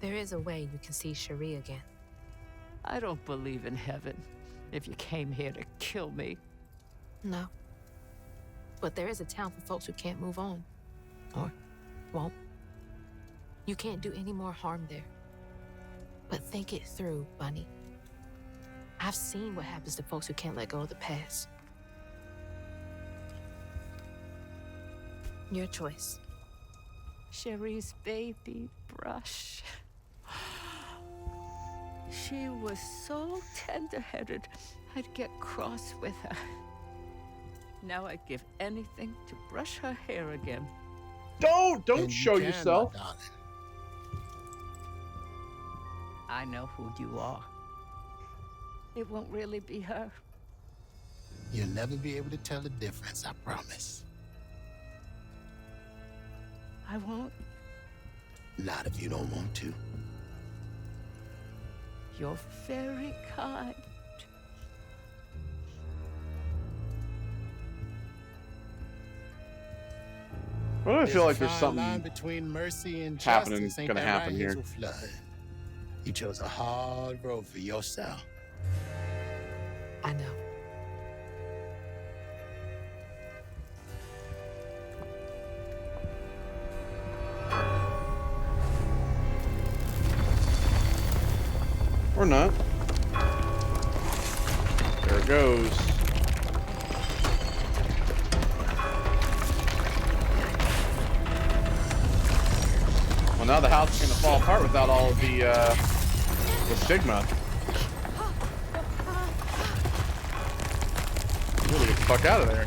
There is a way you can see Cherie again. I don't believe in heaven if you came here to kill me. No. But there is a town for folks who can't move on. Or won't. You can't do any more harm there. But think it through, Bunny. I've seen what happens to folks who can't let go of the past. Your choice. Cherie's baby Brush. She was so tender-headed, I'd get cross with her. Now I'd give anything to brush her hair again. Don't And you show can, yourself. my darling. I know who you are. It won't really be her. You'll never be able to tell the difference, I promise. I won't. Not if you don't want to. You're very kind. Why do I feel like there's Fine line something between mercy and happening- justice. Ain't gonna that happen right, here? Hazel Flood? You chose a hard road for yourself. I know. or not. There it goes. Well, now the house is gonna fall apart without all of the stigma. Really get the fuck out of there.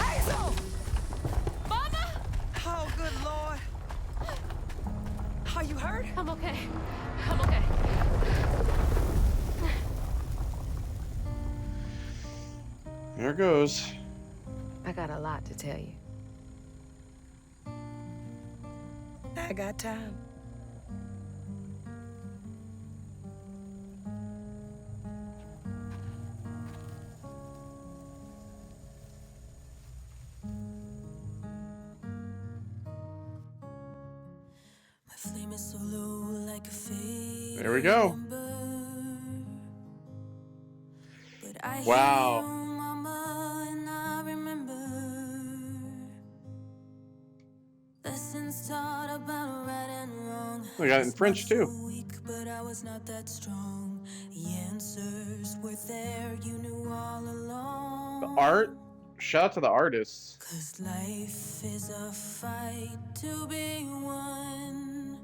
Hazel! Mama! Oh, good Lord. Are you hurt? I'm okay. I'm okay. There it goes. I got a lot to tell you. I got time. There we go. Wow. We got it in French too. But I was not that strong. The answers were there, you knew all along. The art. Shout out to the artists. 'Cause life is a fight to be won.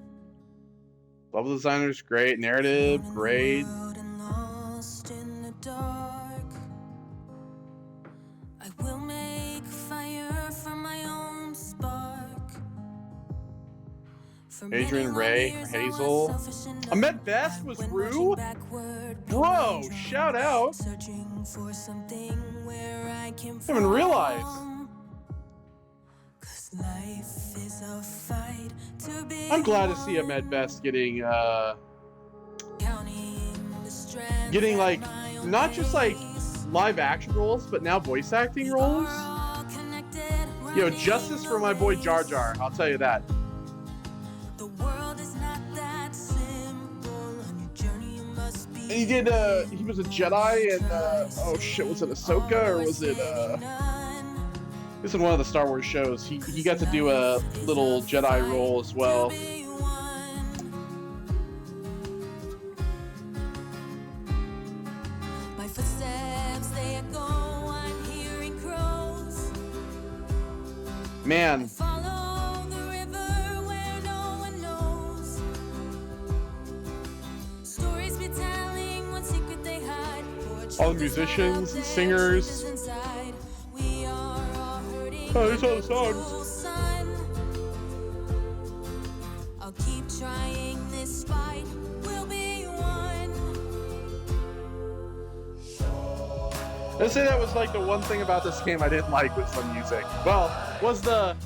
Level designers, great. Narrative, great. Out and lost in the dark. I will make fire from my own spark. For many Adrian long Ray, years Hazel. I was selfish enough. Ahmed Best was When Rue? watching backward, Bro, being shout out. searching for something where I came I didn't even realize. from. 'Cause life is a fight to be I'm glad to see Ahmed Best getting like not just like live action roles, but now voice acting roles. Yo, justice for my boy Jar Jar, I'll tell you that. The world is not that simple. On your journey you must be. And he did he was a Jedi and oh shit, was it Ahsoka or was it this is one of the Star Wars shows. He got to do a little Jedi role as well. My footsteps they echo, I'm hearing crows. Man, Follow the river where no one knows. Stories be telling what secret they hide. all the musicians and singers. Inside, we are all hurting. Oh, there's all the songs. Son. I'll keep trying this fight. We'll be one. Let's say that was like the one thing about this game I didn't like with some music. Well, was the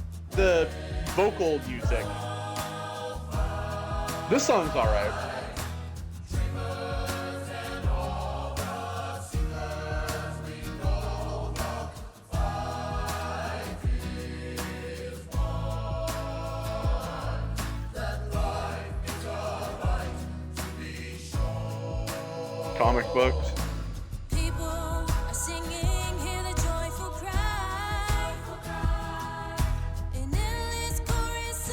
vocal music. This song's alright. Comic books. People are singing, hear the joyful cry. An endless chorus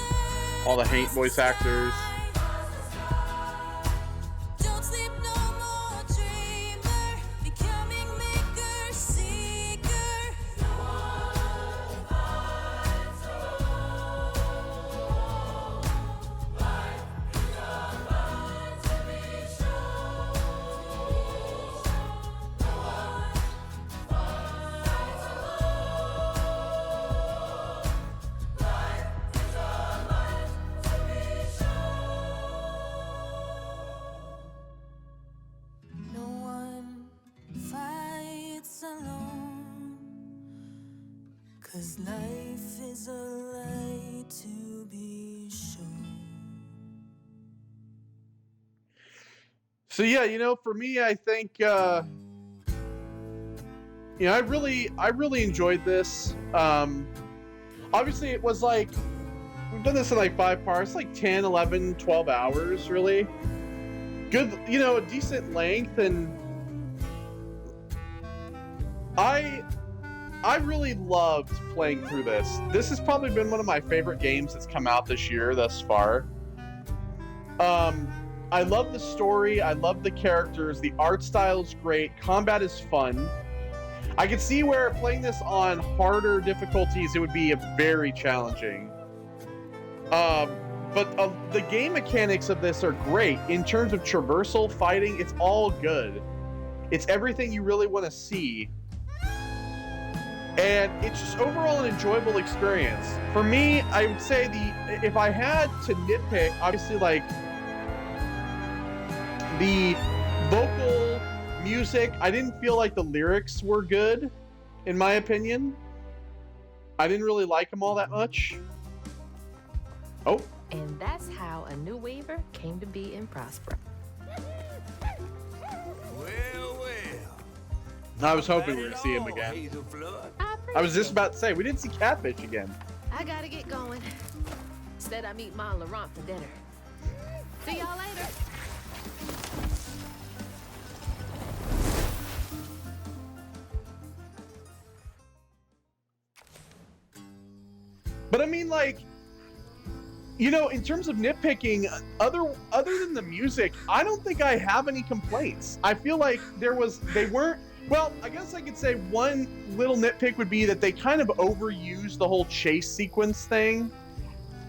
All the hate voice actors. Don't sleep no more, dreamer. Becoming maker, seeker. No one fights alone. 'Cause life is a light to be shown. So yeah, you know, for me, I think, you know, I really enjoyed this. Obviously it was like, we've done this in like 5 parts, like 10, 11, 12 hours, really. Good, you know, a decent length, and I really loved playing through this. This has probably been one of my favorite games that's come out this year thus far. I love the story, I love the characters, the art style is great, combat is fun. I could see where playing this on harder difficulties, it would be very challenging. But the game mechanics of this are great. In terms of traversal, fighting, it's all good. It's everything you really want to see. And it's just overall an enjoyable experience. For me, I would say if I had to nitpick, obviously like the vocal music, I didn't feel like the lyrics were good, in my opinion. I didn't really like them all that much. Oh. And that's how a new Weaver came to be in Prospero. I was hoping we were going to see him again. I was just about to say, we didn't see Catfish again. I gotta get going. Said I meet Ma Laurent for dinner. See y'all later. But I mean, like, you know, in terms of nitpicking, other than the music, I don't think I have any complaints. I feel like they weren't. Well, I guess I could say one little nitpick would be that they kind of overused the whole chase sequence thing.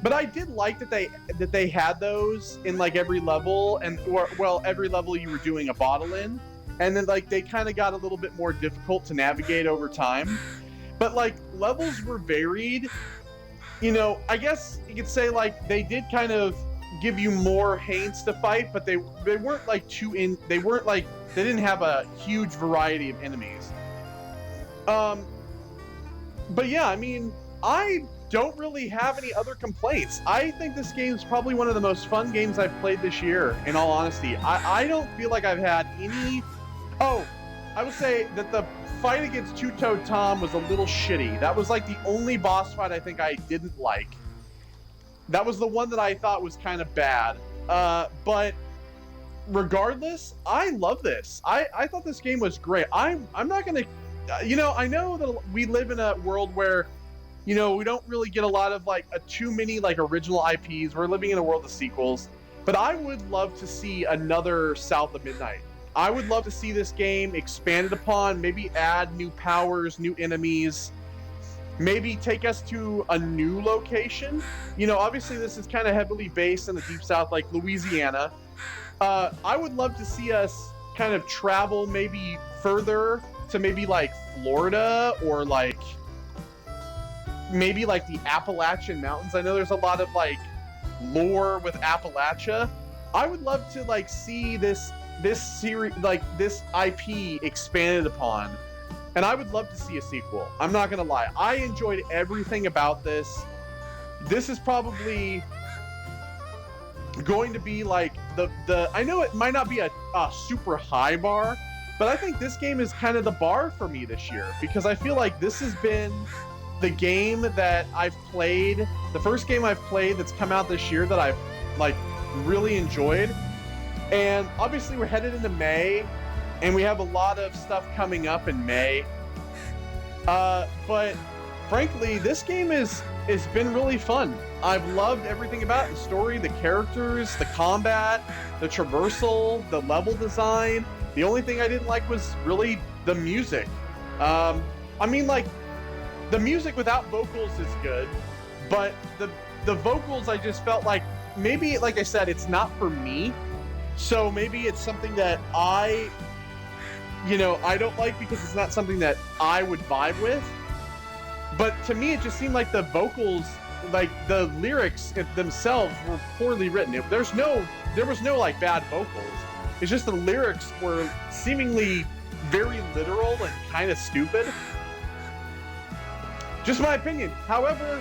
But I did like that they had those in like every level, every level you were doing a bottle in, and then like they kind of got a little bit more difficult to navigate over time. But like levels were varied. You know, I guess you could say like they did kind of give you more Haines to fight, but they weren't like they didn't have a huge variety of enemies. But yeah, I mean, I don't really have any other complaints. I think this game is probably one of the most fun games I've played this year, in all honesty. I don't feel like I've had any... Oh, I would say that the fight against Two-Toed Tom was a little shitty. That was like the only boss fight I think I didn't like. That was the one that I thought was kind of bad. But regardless, I love this. I thought this game was great. I'm not going to... I know that we live in a world where, we don't really get a lot of too many original IPs. We're living in a world of sequels. But I would love to see another South of Midnight. I would love to see this game expanded upon, maybe add new powers, new enemies, maybe take us to a new location. Obviously this is kind of heavily based in the Deep South, like Louisiana. I would love to see us kind of travel maybe further to maybe Florida or maybe the Appalachian Mountains. I know there's a lot of lore with Appalachia. I would love to see this series, this IP expanded upon, and I would love to see a sequel. I'm not gonna lie, I enjoyed everything about this. This is probably going to be the I know it might not be a super high bar, but I think this game is kind of the bar for me this year, because I feel like this has been the game that I've played, the first game I've played that's come out this year that I've really enjoyed. And obviously we're headed into May, and we have a lot of stuff coming up in May. But frankly, this game it's been really fun. I've loved everything about it. The story, the characters, the combat, the traversal, the level design. The only thing I didn't like was really the music. The music without vocals is good, but the vocals, I just felt maybe, like I said, it's not for me. So maybe it's something that I don't like because it's not something that I would vibe with. But to me, it just seemed like the vocals, the lyrics themselves were poorly written. There was no bad vocals. It's just the lyrics were seemingly very literal and kind of stupid. Just my opinion. However,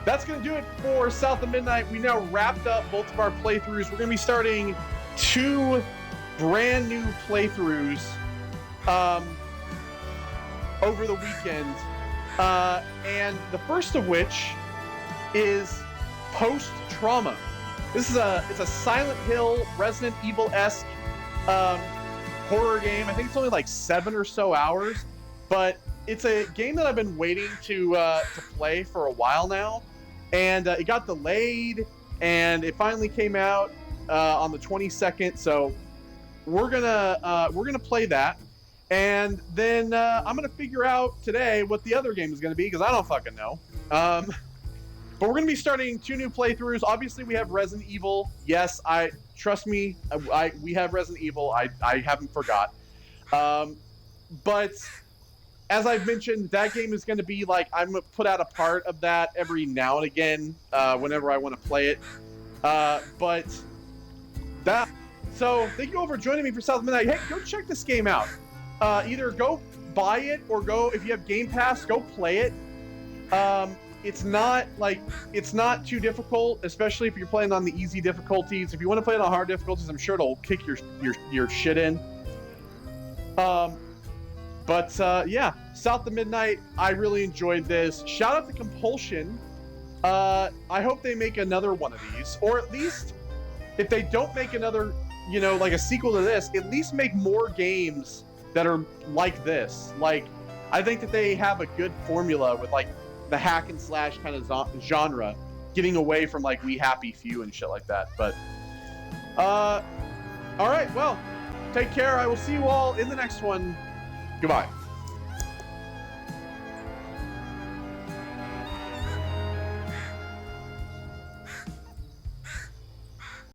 that's going to do it for South of Midnight. We now wrapped up both of our playthroughs. We're going to be starting 2 brand new playthroughs over the weekend. And the first of which is Post Trauma. It's a Silent Hill, Resident Evil-esque horror game. I think it's only 7 or so hours, but it's a game that I've been waiting to play for a while now, and it got delayed, and it finally came out on the 22nd. So we're gonna play that, and then I'm gonna figure out today what the other game is gonna be, because I don't fucking know. But we're gonna be starting 2 new playthroughs. Obviously, we have Resident Evil. Yes, trust me, we have Resident Evil. I haven't forgot. But as I've mentioned, that game is going to be I'm going to put out a part of that every now and again, whenever I want to play it. So thank you all for joining me for South of Midnight. Hey, go check this game out. Either go buy it, or if you have Game Pass, go play it. It's not too difficult, especially if you're playing on the easy difficulties. If you want to play it on hard difficulties, I'm sure it'll kick your shit in. Yeah, South of Midnight, I really enjoyed this. Shout out to Compulsion. I hope they make another one of these, or at least if they don't make another, a sequel to this, at least make more games that are like this. I think that they have a good formula with the hack and slash kind of genre, getting away from We Happy Few and shit like that. But all right, well, take care. I will see you all in the next one. Goodbye.